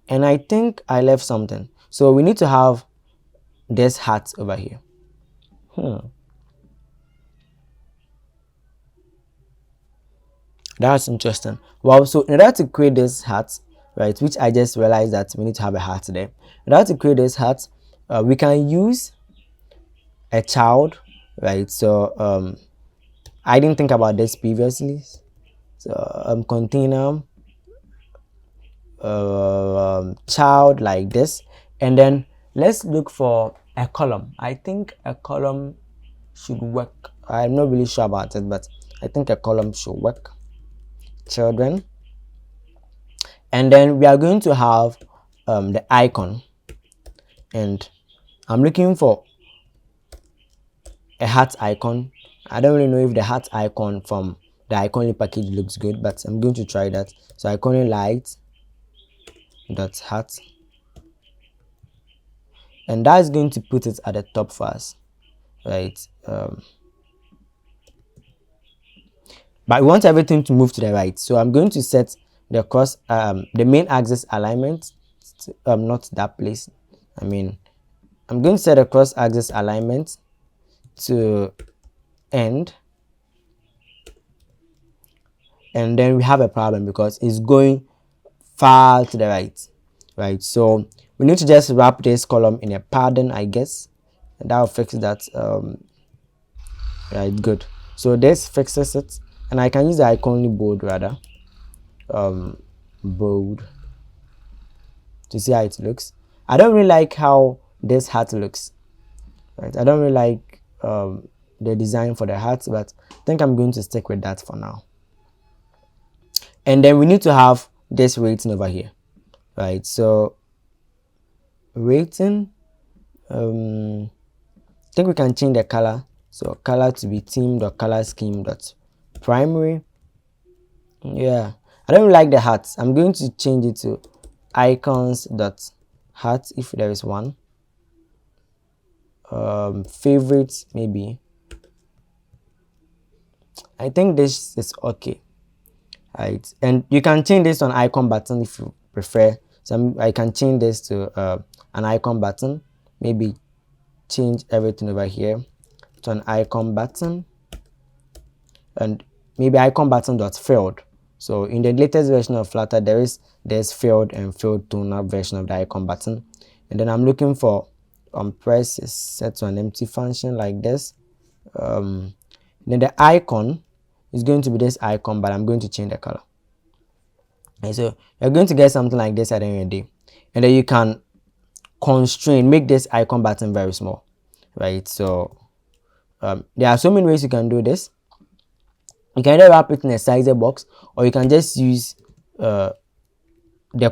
and I think I left something. So we need to have this hat over here. That's interesting. Well, so in order to create this hat, right, which I just realized that we need to have a hat there. In order to create this hat, we can use a child, right? So I didn't think about this previously. So container child like this, and then let's look for a column. I think a column should work. I'm not really sure about it, but I think a column should work. Children, and then we are going to have the icon, and I'm looking for a heart icon. I don't really know if the heart icon from the Iconly package looks good, but I'm going to try that. So Iconly light dot heart, and that's going to put it at the top for us, right? but we want everything to move to the right. So I'm going to set the main axis alignment to, not that place. I mean, I'm going to set a cross axis alignment to end, and then we have a problem because it's going far to the right? So we need to just wrap this column in a pattern, I guess, and that will fix that. Right, good. So this fixes it, and I can use the icon bold rather, bold, to see how it looks. I don't really like how this hat looks, right? I don't really like the design for the hat, but I think I'm going to stick with that for now. And then we need to have this rating over here, right? So rating, I think we can change the color. So color to be theme.color scheme.primary. Yeah, I don't like the hat. I'm going to change it to icons.hat if there is one. Favorites maybe. I think this is okay. Right, and you can change this on icon button if you prefer. So I can change this to an icon button. Maybe change everything over here to an icon button, and maybe icon button dot filled. So in the latest version of Flutter, there's filled and filled toner version of the icon button, and then I'm looking for press is set to an empty function like this. Then the icon is going to be this icon, but I'm going to change the color. And so you're going to get something like this at the end of the day, and then you can make this icon button very small, right? So there are so many ways you can do this. You can either wrap it in a sizer box, or you can just use the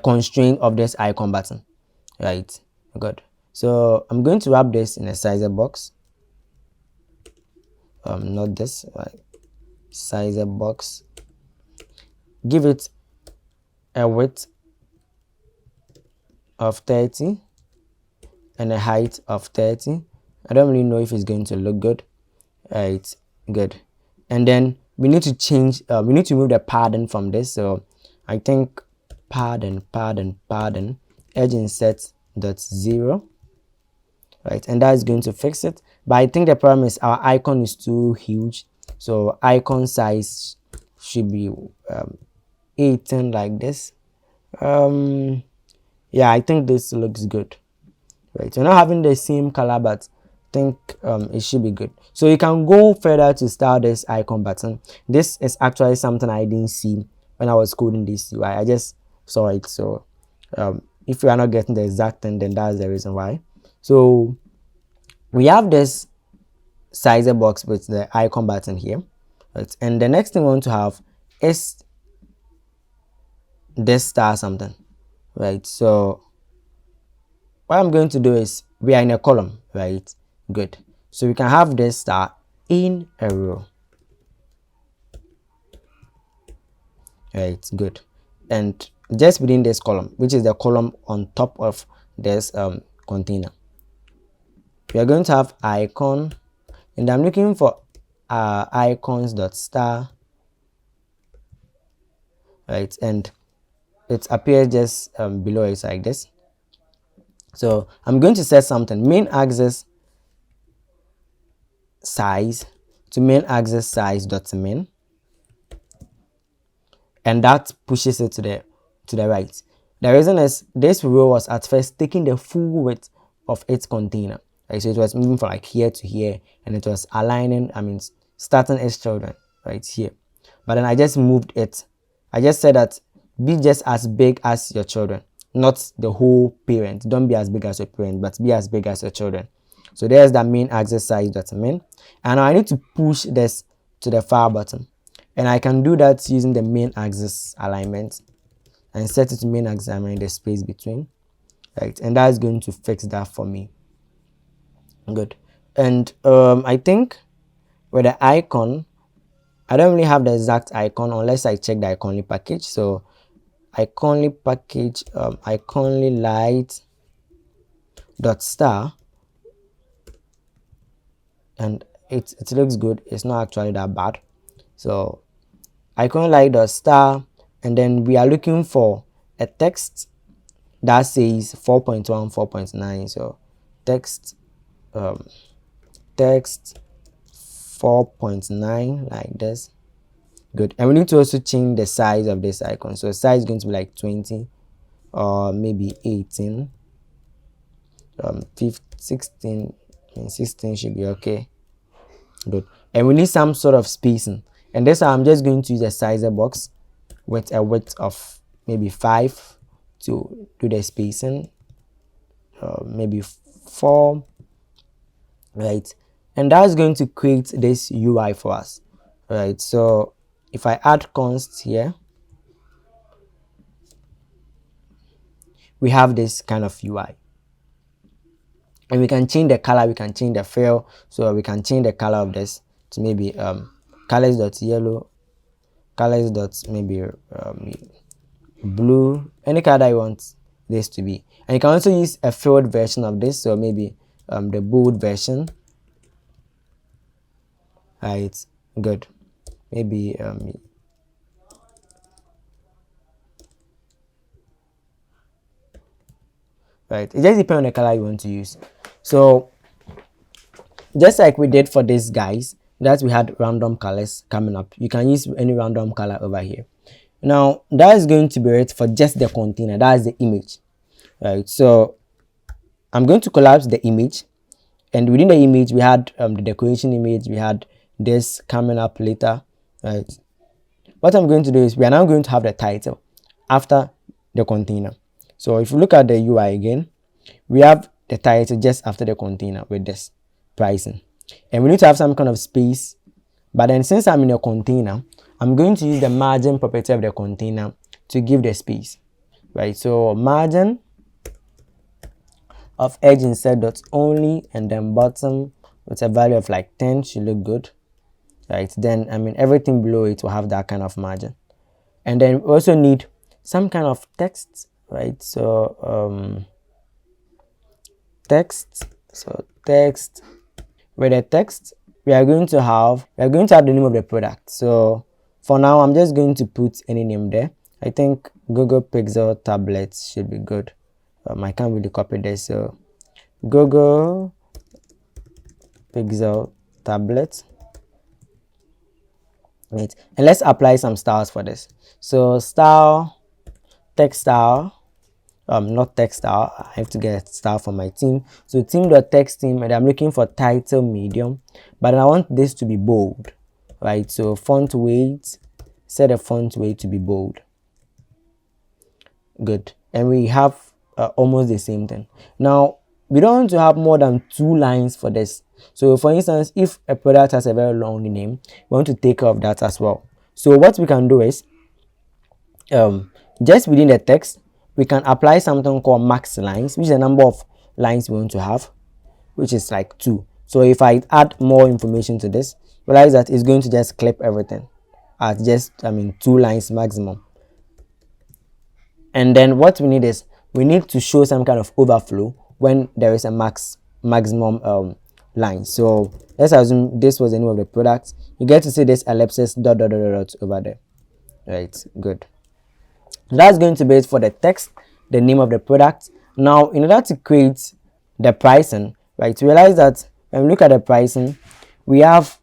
constraint of this icon button, right? Good. So I'm going to wrap this in a sizer box. Not this, right? Sizer box. Give it a width of 30 and a height of 30. I don't really know if it's going to look good. Right, good. And then we need to change, we need to remove the padding from this. So I think padding, edge inset dot 0, right? And that is going to fix it. But I think the problem is our icon is too huge. So icon size should be 18 like this. Yeah, I think this looks good, right? You're not having the same color, but I think it should be good. So you can go further to style this icon button. This is actually something I didn't see when I was coding this UI. I just saw it. So if you are not getting the exact thing, then that's the reason why. So we have this sizer box with the icon button here, right? And the next thing we want to have is this star something, right? So what I'm going to do is, we are in a column, right? Good. So we can have this star in a row, right? Good. And just within this column, which is the column on top of this container, we are going to have icon, and I'm looking for icons.star, right? And it appears just below it like this. So I'm going to set something, main axis size to main axis size dot min, and that pushes it to the right. The reason is this row was at first taking the full width of its container, right? So it was moving from like here to here, and it was aligning, I mean starting its children right here. But then I just moved it. I just said that be just as big as your children, not the whole parent. Don't be as big as your parent, but be as big as your children. So there's the main axis size dot min, and I need to push this to the far bottom, and I can do that using the main axis alignment and set it to main axis alignment, the space between, right? And that's going to fix that for me. Good. And I think with the icon, I don't really have the exact icon unless I check the iconly package. So iconly package, iconly light dot star, and it looks good. It's not actually that bad. So icon like the star, and then we are looking for a text that says 4.1 4.9. So text text 4.9 like this. Good. And we need to also change the size of this icon. So size is going to be like 20 or maybe 18, 15, 16, and 16 should be okay. Good. And we need some sort of spacing, and this I'm just going to use a sizer box with a width of maybe 5 to do the spacing, maybe 4, right? And that's going to create this UI for us, right? So if I add const here, we have this kind of UI, and we can change the color, we can change the fill. So we can change the color of this to maybe colors.yellow, colors dot maybe blue, any color you want this to be. And you can also use a filled version of this, so maybe the bold version, right? Good. Maybe right, it just depends on the color you want to use. So just like we did for these guys that we had random colors coming up, you can use any random color over here. Now that is going to be it for just the container, that is the image, right? So I'm going to collapse the image, and within the image we had the decoration image, we had this coming up later, right? What I'm going to do is we are now going to have the title after the container. So if you look at the UI again, we have the title just after the container with this pricing, and we need to have some kind of space. But then since I'm in a container, I'm going to use the margin property of the container to give the space, right? So margin of edge insert dot only, and then bottom with a value of like 10 should look good, right? Then everything below it will have that kind of margin. And then we also need some kind of text, right? So text, so text, with the text we are going to have the name of the product. So for now I'm just going to put any name there. I think Google Pixel tablets should be good. I can't really copy this, so Google Pixel tablet, right? And let's apply some styles for this. So style, text style, not text style, I have to get a style for my theme. So theme.text theme, and I'm looking for title medium, but I want this to be bold, right? So font weight, set the font weight to be bold. Good. And we have almost the same thing. Now we don't want to have more than 2 lines for this. So for instance, if a product has a very long name, we want to take care of that as well. So what we can do is just within the text we can apply something called max lines, which is the number of lines we want to have, which is like 2. So if I add more information to this, realize that it's going to just clip everything at just 2 lines maximum. And then what we need is we need to show some kind of overflow when there is a maximum line. So let's assume this was the name of the product. You get to see this ellipsis dot dot dot dot over there, right? Good. That's going to be it for the text, the name of the product. Now in order to create the pricing, right, realize that when we look at the pricing, we have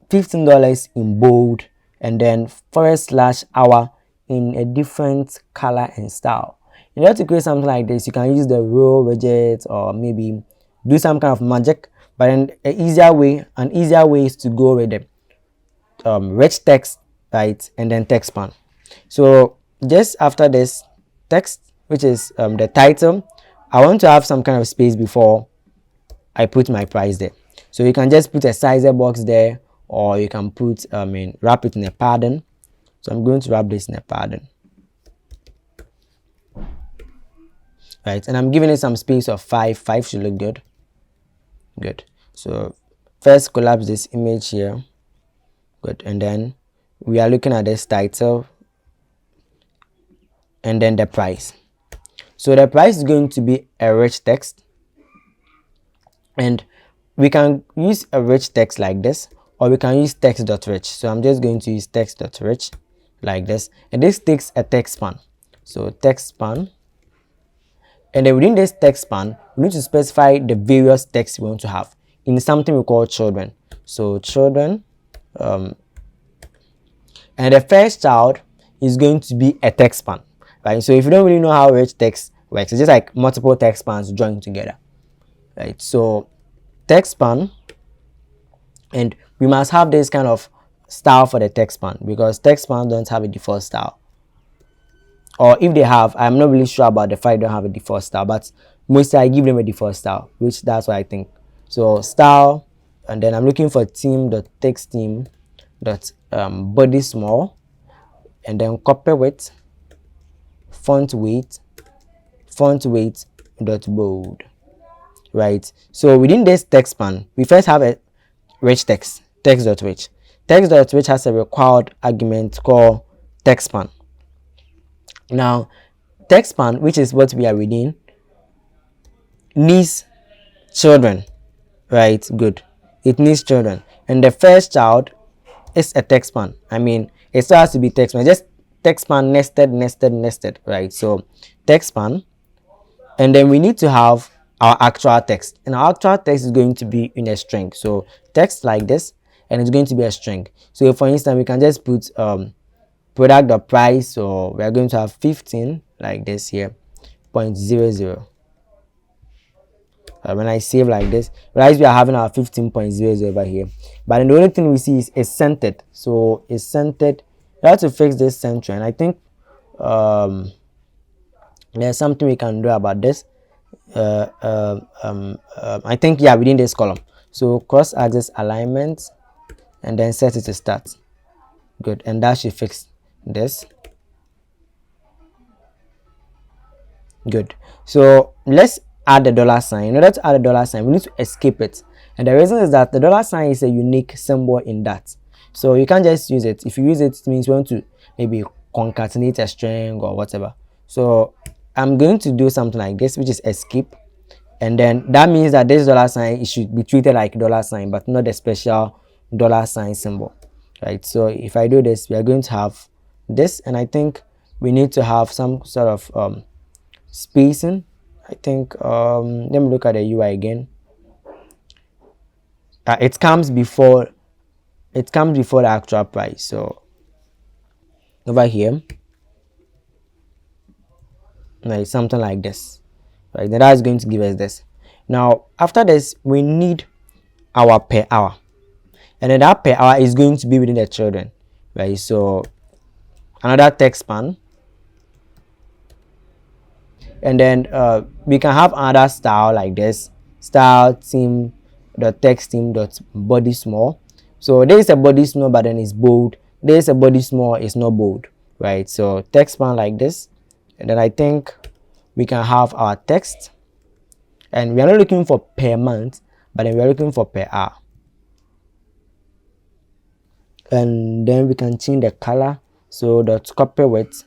$15 in bold, and then forest/hour in a different color and style. In order to create something like this, you can use the row widget or maybe do some kind of magic. But then an easier way is to go with the rich text, right, and then text span. So just after this text, which is the title, I want to have some kind of space before I put my price there. So you can just put a sizer box there, or you can put wrap it in a padding. So I'm going to wrap this in a padding, right? And I'm giving it some space of 5. 5 should look good. Good. So first collapse this image here. Good. And then we are looking at this title and then the price. So the price is going to be a rich text, and we can use a rich text like this, or we can use text.rich. So I'm just going to use text.rich like this, and this takes a text span. So text span, and then within this text span we need to specify the various text we want to have in something we call children. So children, and the first child is going to be a text span, right? So if you don't really know how rich text works, it's just like multiple text spans joined together, right? So text span, and we must have this kind of style for the text span because text span don't have a default style, or if they have, I'm not really sure about the fact they don't have a default style, but mostly I give them a default style, which that's what I think. So style, and then I'm looking for text theme dot body small, and then copy width, font weight dot bold, right? So within this text span we first have a rich text.rich has a required argument called text span. Now text span, which is what we are reading, needs children, right? Good, it needs children, and the first child is a text span. I mean, it still has to be text span, just text span nested, right? So text span, and then we need to have our actual text, and our actual text is going to be in a string. So text like this, and it's going to be a string. So for instance, we can just put product or price, or we are going to have 15 like this here, 0.00. When I save like this, realize we are having our 15.00 over here, but then the only thing we see is it's centered. So it's centered. We have to fix this center, and I think there's something we can do about this. I think, yeah, within this column. So cross axis alignment, and then set it to start. Good, and that should fix this. Good. So let's add the dollar sign. In order to add a dollar sign, we need to escape it, and the reason is that the dollar sign is a unique symbol in that, so you can't just use it. If you use it, it means you want to maybe concatenate a string or whatever. So I'm going to do something like this, which is escape, and then that means that this dollar sign, it should be treated like dollar sign, but not the special dollar sign symbol, right? So if I do this, we are going to have this, and I think we need to have some sort of spacing. I think let me look at the UI again. It comes before the actual price. So over here, like something like this, right? Then that's going to give us this. Now after this, we need our per hour, and then that per hour is going to be within the children, right? So another text span, and then we can have another style like this, style theme dot text theme dot body small. So there is a body small, but then it's bold. There is a body small, it's not bold, right? So text span like this, and then I think we can have our text, and we are not looking for per month, but then we are looking for per hour, and then we can change the color. So dot copy width,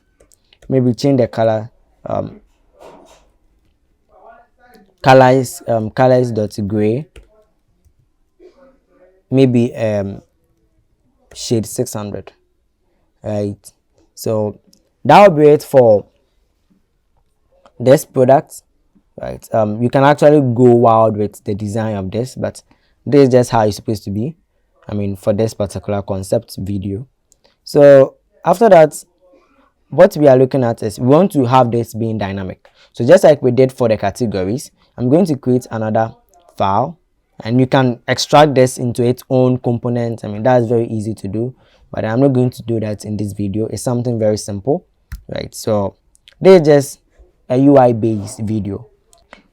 maybe change the color, colors dot gray, maybe shade 600, right? So that will be it for this product, right? You can actually go wild with the design of this, but this is just how it's supposed to be, I mean, for this particular concept video. So after that, what we are looking at is we want to have this being dynamic. So just like we did for the categories, I'm going to create another file, and you can extract this into its own component. I mean, that's very easy to do, but I'm not going to do that in this video. It's something very simple, right? So this is just a UI based video.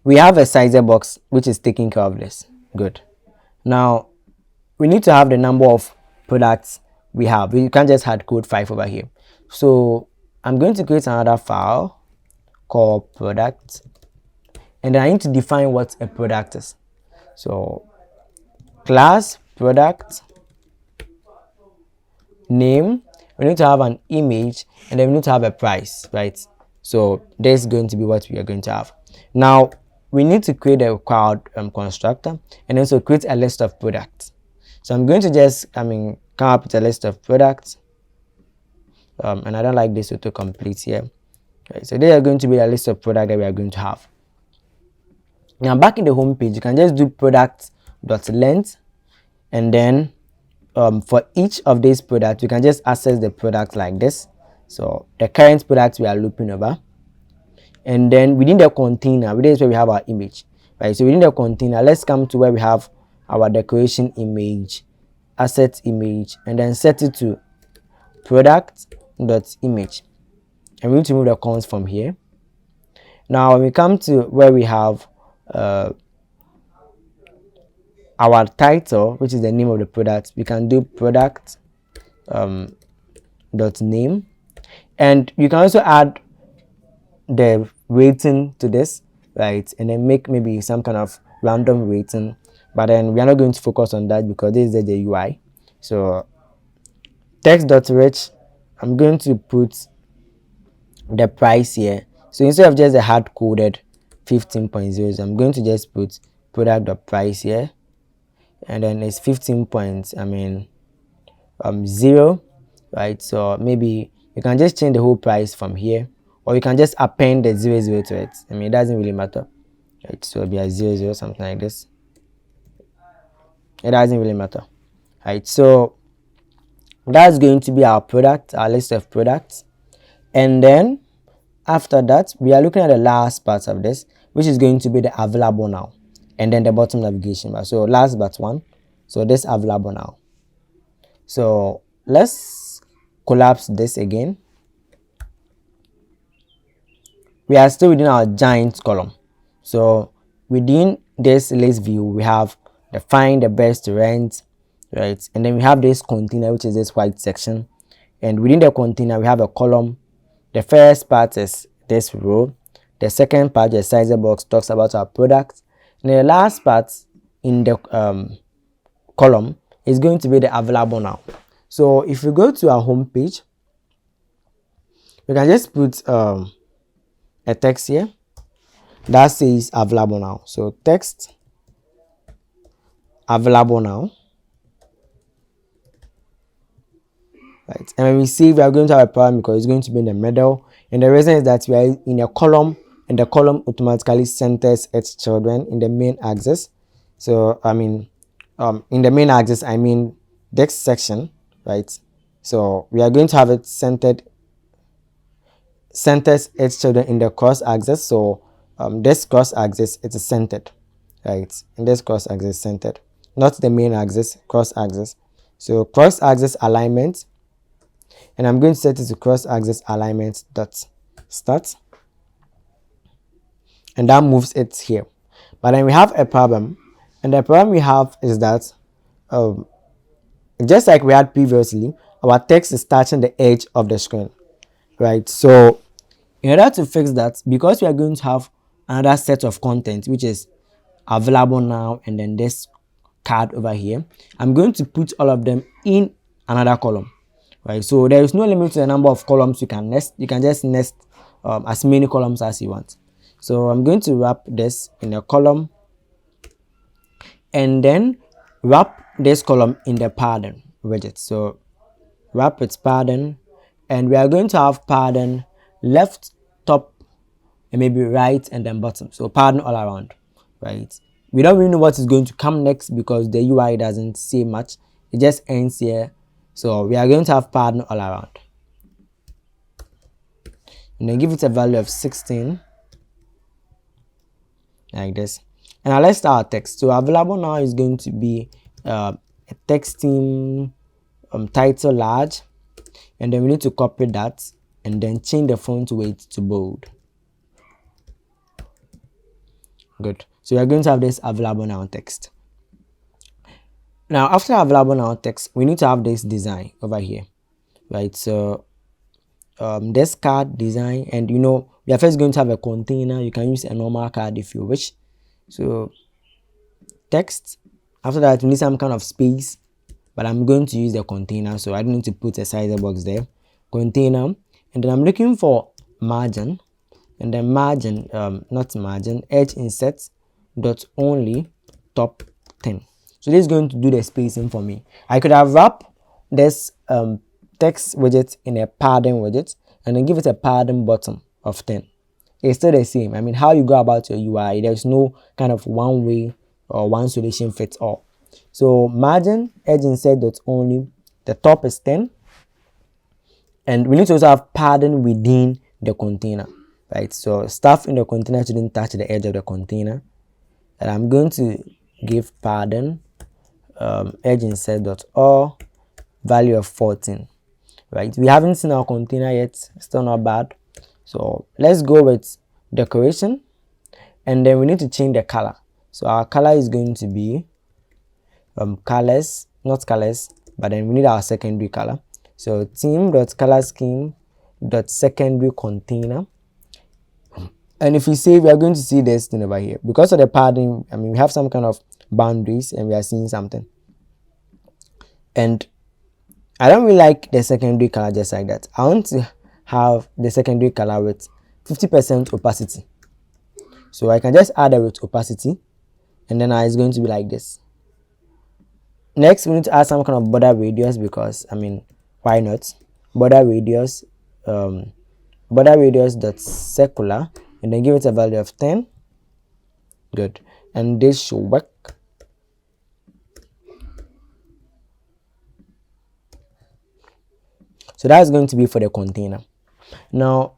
We have a sizer box which is taking care of this. Good. Now we need to have the number of products we have. We can't just add code 5 over here. So I'm going to create another file called product, and then I need to define what a product is. So class product name, we need to have an image, and then we need to have a price, right? So this is going to be what we are going to have. Now we need to create a required constructor, and also create a list of products. So I'm going to just come up with a list of products, and I don't like this autocomplete here. Right, so there are going to be a list of products that we are going to have. Now back in the home page, you can just do product.length, and then for each of these products, you can just access the product like this. So the current product we are looping over, and then within the container, this is where we have our image, right? So within the container, let's come to where we have our decoration image, asset image, and then set it to product.image, and we need to move the cons from here. Now when we come to where we have our title, which is the name of the product, we can do product dot name, and you can also add the rating to this, right? And then make maybe some kind of random rating, but then we are not going to focus on that because this is the UI. So text.rich, I'm going to put the price here. So instead of just the hard coded 15.0, I'm going to just put product.price here, and then it's 15 points 0, right? So maybe you can just change the whole price from here, or you can just append the 00 to it. It doesn't really matter, right? So it'll be a 00, something like this. It doesn't really matter, right? So that's going to be our product, our list of products. And then after that, we are looking at the last part of this, which is going to be the available now, and then the bottom navigation bar. So last but one, so this available now. So let's collapse this again. We are still within our giant column. So within this list view, we have the find the best rent, right? And then we have this container, which is this white section. And within the container, we have a column. The first part is this row. The second part, the sizer box, talks about our product. And the last part in the column is going to be the available now. So if we go to our home page, we can just put a text here that says available now. So text available now, right? And when we see, we are going to have a problem because it's going to be in the middle, and the reason is that we are in a column, and the column automatically centers its children in the main axis. So in the main axis, this section, right? So we are going to have it centers its children in the cross axis. So this cross axis, it is centered, right? And this cross axis is centered, not the main axis, cross axis. So cross axis alignment, and I'm going to set it to cross axis alignment dot start, and that moves it here. But then we have a problem, and the problem we have is that just like we had previously, our text is touching the edge of the screen, right? So in order to fix that, because we are going to have another set of content which is available now, and then this card over here, I'm going to put all of them in another column, right? So there is no limit to the number of columns you can nest. You can just nest as many columns as you want. So I'm going to wrap this in a column, and then wrap this column in the pattern widget. So wrap its pattern, and we are going to have pattern left, top, and maybe right, and then bottom. So pattern all around, right? We don't really know what is going to come next because the UI doesn't say much. It just ends here. So we are going to have pattern all around, and then give it a value of 16, like this. And now let's start our text. So available now is going to be a text theme title large, and then we need to copy that and then change the font weight to bold. Good. So we are going to have this available now text. Now after available now text, we need to have this design over here, right? So this card design, and we are first going to have a container. You can use a normal card if you wish. So text, after that we need some kind of space, but I'm going to use the container, so I don't need to put a sizer box there. Container, and then I'm looking for margin, and then not margin, edge insert dot only top 10. So this is going to do the spacing for me. I could have wrapped this text widget in a padding widget and then give it a padding bottom of 10. It's still the same. I mean, how you go about your UI, there's no kind of one way or one solution fits all. So margin edge insert dot only, the top is 10, and we need to also have padding within the container, right? So stuff in the container shouldn't touch the edge of the container, and I'm going to give padding edge insert dot all, value of 14, right? We haven't seen our container yet, still not bad. So let's go with decoration, and then we need to change the color. So our color is going to be colors, not colors, but then we need our secondary color. So theme.color-scheme.secondary container. And if we say, we are going to see this thing over here because of the padding. I mean, we have some kind of boundaries and we are seeing something, and I don't really like the secondary color just like that. I want to have the secondary color with 50% opacity. So I can just add it with opacity, and then it's going to be like this. Next, we need to add some kind of border radius because, I mean, why not? Border radius dot circular, and then give it a value of 10. Good. And this should work. So that's going to be for the container. Now,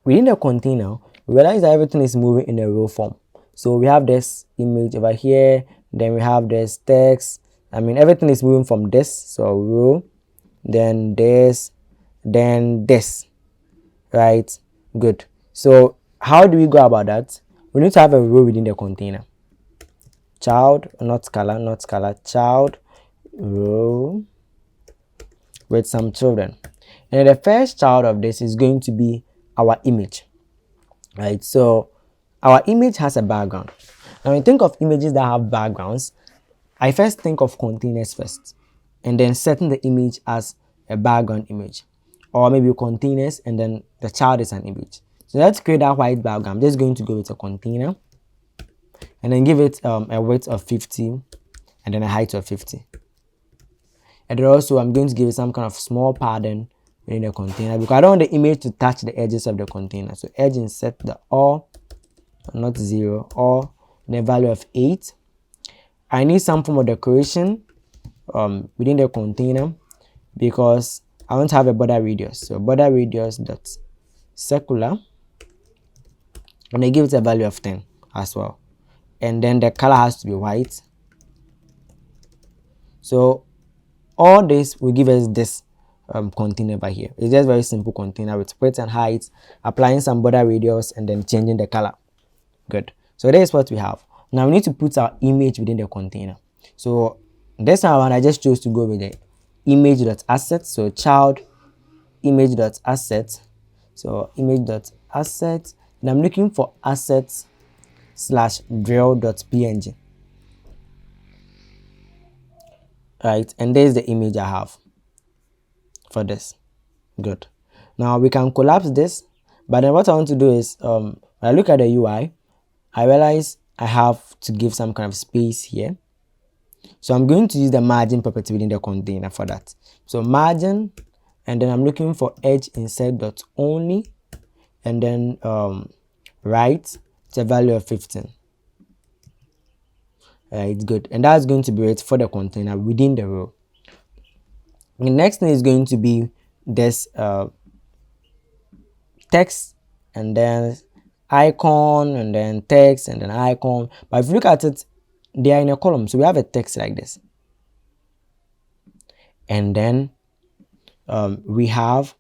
within the container, we realize that everything is moving in a row form. So we have this image over here, then we have this text. I mean, everything is moving from this, so row, then this, right? Good. So how do we go about that? We need to have a row within the container. Child, not color, child, row with some children. And the first child of this is going to be our image, right? So our image has a background. Now, when you think of images that have backgrounds, I first think of containers first, and then setting the image as a background image, or maybe containers and then the child is an image. So let's create that white background. I'm just going to go with a container and then give it a width of 50 and then a height of 50. And then also I'm going to give it some kind of small padding within the container because I don't want the image to touch the edges of the container. So edge insert the all, not 0, or the value of 8. I need some form of decoration within the container because I want to have a border radius. So border radius dot circular, and I give it a value of 10 as well. And then the color has to be white. So all this will give us this container over here. It's just very simple container with width and height, applying some border radius and then changing the color. Good. So that is what we have. Now we need to put our image within the container. So this time around, I just chose to go with the image.asset. So child image.asset. So image.asset, and I'm looking for assets/drill.png. Right, and there's the image I have for this. Good. Now we can collapse this, but then what I want to do is when I look at the UI, I realize I have to give some kind of space here. So I'm going to use the margin property within the container for that. So margin, and then I'm looking for edge insert dot only, and then right, it's a value of 15. It's good, and that's going to be it for the container within the row. The next thing is going to be this text, and then icon, and then text, and then icon. But if you look at it, they are in a column. So we have a text like this, and then we have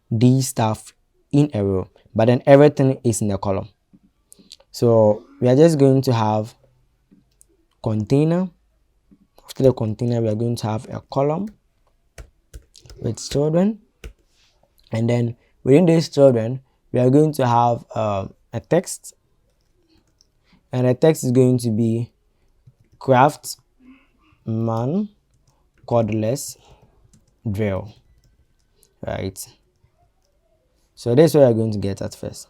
these stuff in a row, but then everything is in a column. So we are just going to have container. After the container, we are going to have a column with children, and then within these children, we are going to have a text, and the text is going to be craft man cordless drill, right? So this is what we are going to get at first,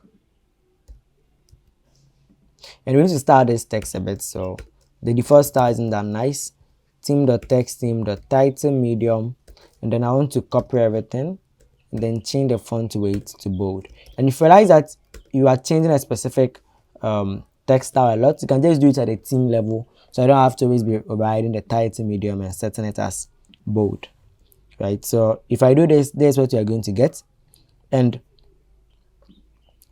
and we need to style this text a bit. So the default style isn't that nice, theme.text, theme.title, medium, and then I want to copy everything and then change the font weight to bold. And if you realize that you are changing a specific text style a lot, you can just do it at the theme level, so I don't have to always be overriding the title, medium, and setting it as bold, right? So if I do this, this is what you are going to get. And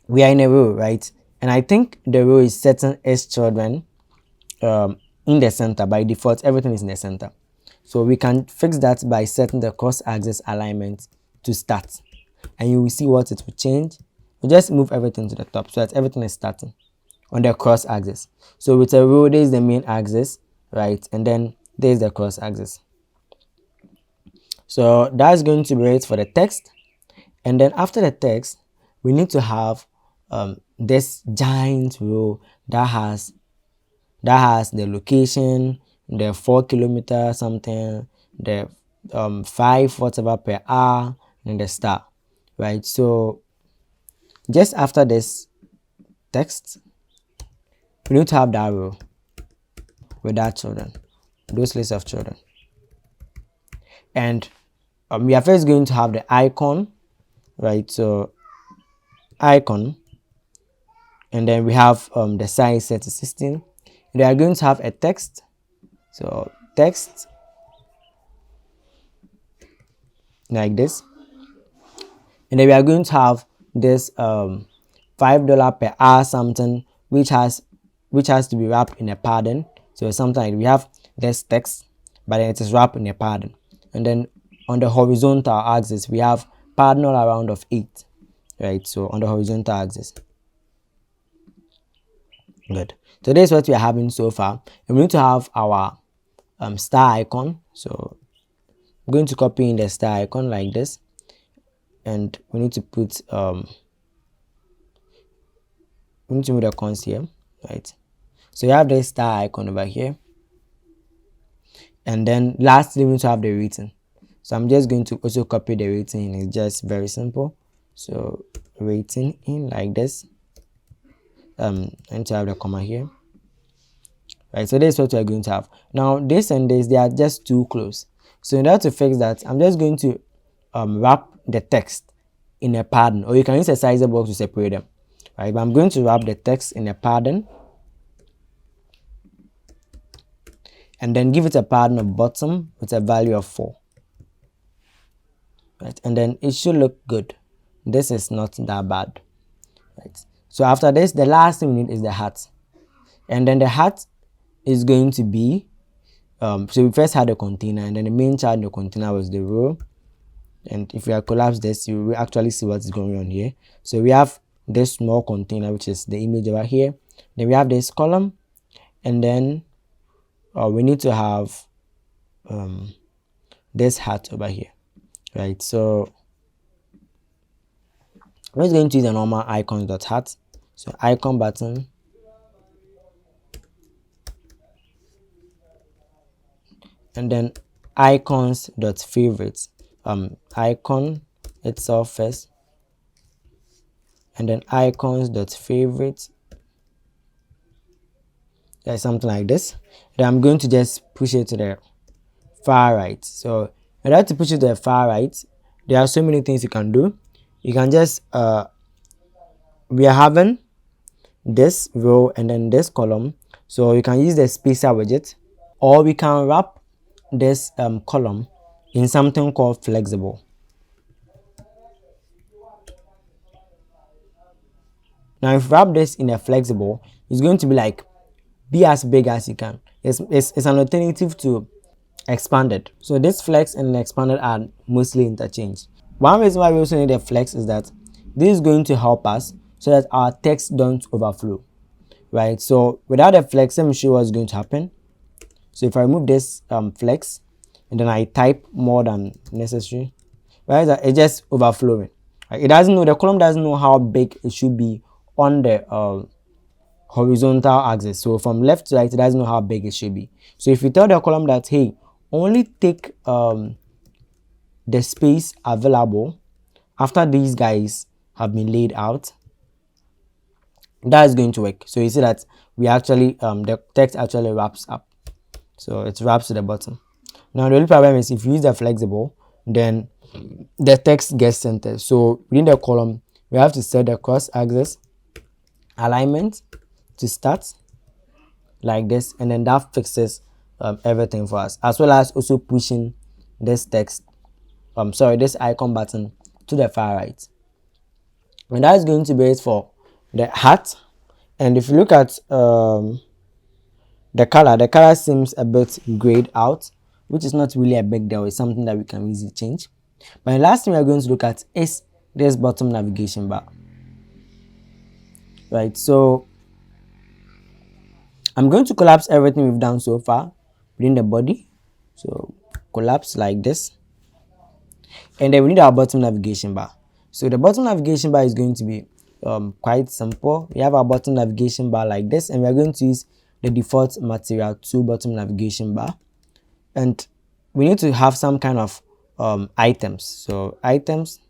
we are in a row, right? And I think the row is setting as children in the center. By default, everything is in the center. So we can fix that by setting the cross-axis alignment to start. And you will see what it will change. We just move everything to the top so that everything is starting on the cross-axis. So with a row, there is the main axis, right? And then there is the cross-axis. So that's going to be it for the text. And then after the text, we need to have this giant row that has the location, the 4 kilometer something, the 5 whatever per hour, and the star, right? So just after this text, we need to have that row with that children, those lists of children. And we are first going to have the icon, right? So icon, and then we have the size set to 16. We are going to have a text, so text like this, and then we are going to have this $5 per hour something, which has to be wrapped in a pattern. So sometimes we have this text, but then it is wrapped in a pattern. And then on the horizontal axis, we have pattern all around of 8, right? So on the horizontal axis. Good. So this is what we are having so far. And we need to have our star icon. So I'm going to copy in the star icon like this, and we need to put we need to move the cons here, right? So you have the star icon over here, and then lastly we need to have the rating. So I'm just going to also copy the rating. It's just very simple. So rating in like this. And to have the comma here, right? So this is what we're going to have. Now this and this, they are just too close. So in order to fix that, I'm just going to wrap the text in a pattern, or you can use a sizer box to separate them, right? But I'm going to wrap the text in a pattern and then give it a pattern of bottom with a value of 4, right? And then it should look good. This is not that bad, right? So after this, the last thing we need is the hat. And then the hat is going to be, so we first had a container, and then the main child in the container was the row. And if we collapse this, you will actually see what's going on here. So we have this small container, which is the image over here. Then we have this column, and then we need to have this hat over here, right? So I'm just going to use a normal icons.hat. So icon button, and then icons.favorites, icon itself first, and then icons.favorites, yeah, something like this. Then I'm going to just push it to the far right. So in order to push it to the far right, there are so many things you can do. You can just we are having this row and then this column, so you can use the spacer widget, or we can wrap this column in something called flexible. Now if you wrap this in a flexible, it's going to be as big as you can. It's an alternative to expanded. So this flex and expanded are mostly interchanged. One reason why we also need a flex is that this is going to help us so that our text don't overflow, right? So without a flex, let me show you what's going to happen. So if I remove this flex and then I type more than necessary, right, it's just overflowing. Right? It doesn't know, the column doesn't know how big it should be on the horizontal axis. So from left to right, it doesn't know how big it should be. So if you tell the column that, hey, only take the space available after these guys have been laid out, that is going to work. So you see that we actually the text actually wraps up, so it wraps to the bottom. Now the only problem is if you use the flexible, then the text gets centered. So within the column, we have to set the cross axis alignment to start like this, and then that fixes everything for us, as well as also pushing this text, this icon button to the far right. And that is going to be it for the hat. And if you look at the color seems a bit grayed out, which is not really a big deal. It's something that we can easily change. But the last thing we are going to look at is this bottom navigation bar. Right, so I'm going to collapse everything we've done so far within the body. So collapse like this. And then we need our bottom navigation bar. So the bottom navigation bar is going to be quite simple. We have our bottom navigation bar like this, and we are going to use the default material 2 bottom navigation bar. And we need to have some kind of items. So items,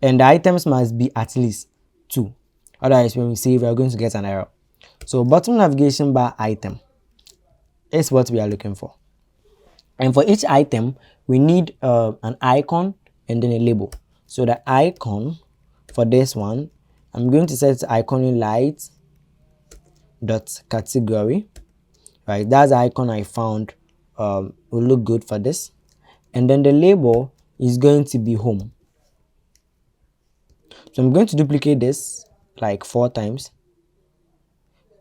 and the items must be at least 2. Otherwise, when we save, we are going to get an error. So bottom navigation bar item is what we are looking for. And for each item, we need an icon and then a label. So the icon for this one, I'm going to set icon light dot category. Right, that's the icon I found will look good for this. And then the label is going to be home. So I'm going to duplicate this like 4 times.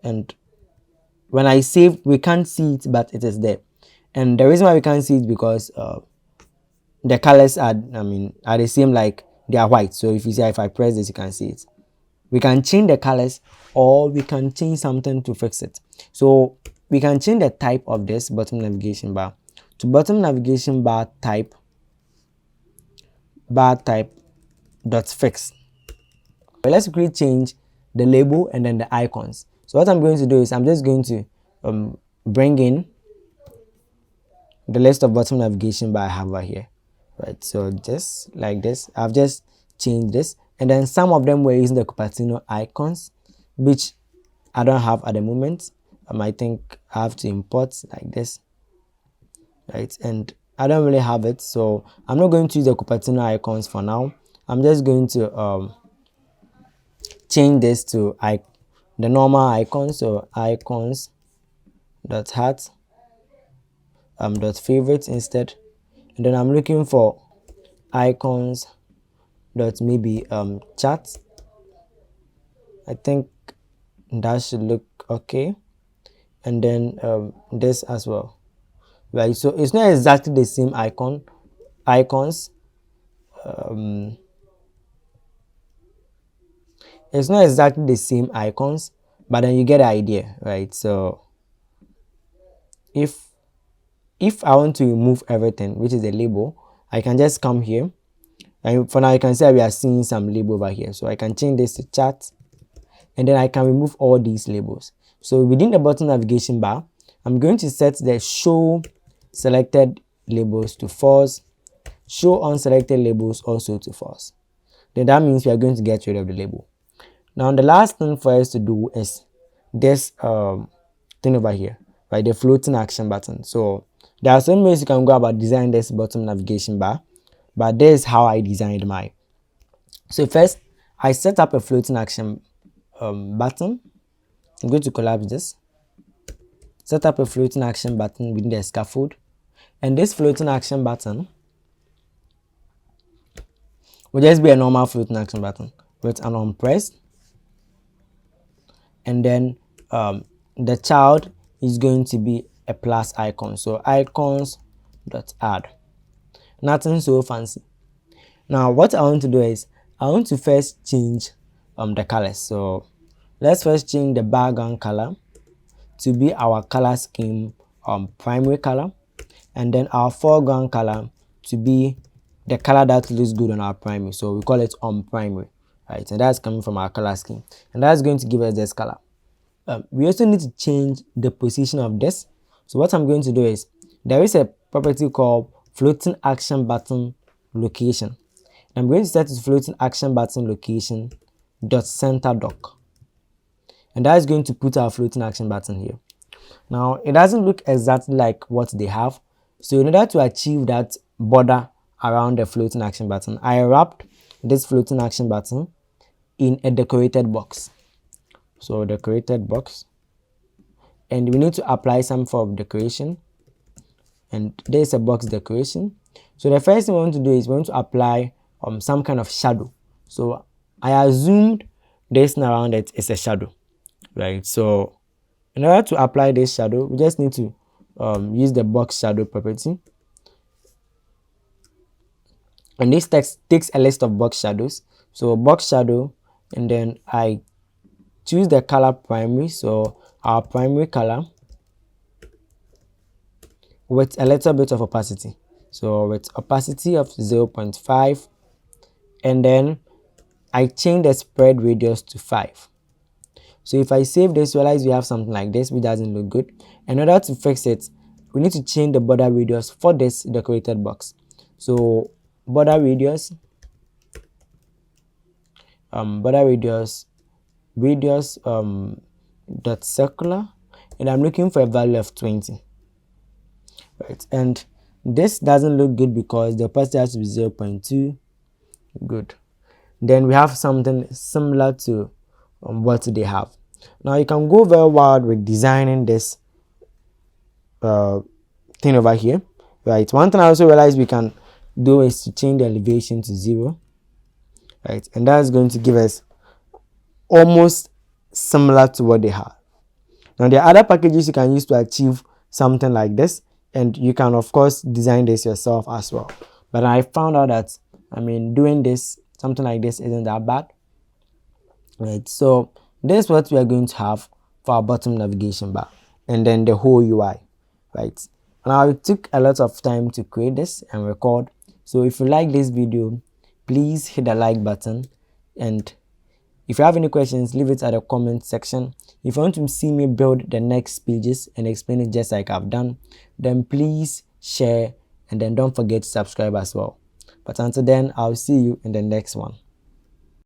And when I save, we can't see it, but it is there. And the reason why we can't see it because the colors are the same, like they are white. So if you see, if I press this, you can see it. We can change the colors, or we can change something to fix it. So we can change the type of this bottom navigation bar to bottom navigation bar type dot fix. But let's quickly change the label and then the icons. So what I'm going to do is I'm just going to bring in the list of bottom navigation bar I have over here. Right, so just like this, I've just changed this, and then some of them were using the Cupertino icons, which I don't have at the moment. I think I have to import like this, right? And I don't really have it, so I'm not going to use the Cupertino icons for now. I'm just going to change this to the normal icons. So icons dot hat dot favorite instead, and then I'm looking for icons dot maybe chat. I think that should look okay. And then this as well, right? So it's not exactly the same icons. It's not exactly the same icons, but then you get the idea, right? So if I want to remove everything, which is the label, I can just come here, and for now you can see we are seeing some label over here. So I can change this to chat, and then I can remove all these labels. So within the bottom navigation bar, I'm going to set the show selected labels to false, show unselected labels also to false. Then that means we are going to get rid of the label. Now the last thing for us to do is this thing over here, right? The floating action button. So there are some ways you can go about designing this bottom navigation bar, but this is how I designed mine. So first, I set up a floating action button. I'm going to collapse this. Set up a floating action button within the scaffold, and this floating action button will just be a normal floating action button with an on press, and then the child is going to be a plus icon. So icons dot add. Nothing so fancy. Now what I want to do is I want to first change the colors. So let's first change the background color to be our color scheme primary color, and then our foreground color to be the color that looks good on our primary. So we call it on primary, right? And that's coming from our color scheme, and that's going to give us this color. We also need to change the position of this. So what I'm going to do is there is a property called floating action button location. I'm going to set it floating action button location dot center dock, and that is going to put our floating action button here. Now it doesn't look exactly like what they have, So in order to achieve that border around the floating action button, I wrapped this floating action button in a decorated box. So decorated box, and we need to apply some form of decoration, and there's a box decoration. So the first thing we want to do is we want to apply some kind of shadow. So I assumed this thing around it is a shadow, right? So in order to apply this shadow, we just need to use the box shadow property, and this text takes a list of box shadows. So box shadow, and then I choose the color primary, so our primary color with a little bit of opacity, so with opacity of 0.5, and then I change the spread radius to 5. So if I save this, realize we have something like this which doesn't look good. In order to fix it, we need to change the border radius for this decorated box. So border radius dot circular, and I'm looking for a value of 20, right? And this doesn't look good because the opacity has to be 0.2. Good. Then we have something similar to what they have. Now you can go very wild with designing this thing over here, right? One thing I also realized we can do is to change the elevation to 0, right? And that's going to give us almost similar to what they have. Now there are other packages you can use to achieve something like this, and you can of course design this yourself as well. But I found out that doing this something like this isn't that bad, right? So this is what we are going to have for our bottom navigation bar, and then the whole UI, right? Now it took a lot of time to create this and record. So if you like this video, please hit the like button, and if you have any questions, leave it at the comment section. If you want to see me build the next pages and explain it just like I've done, then please share, and then don't forget to subscribe as well. But until then, I'll see you in the next one.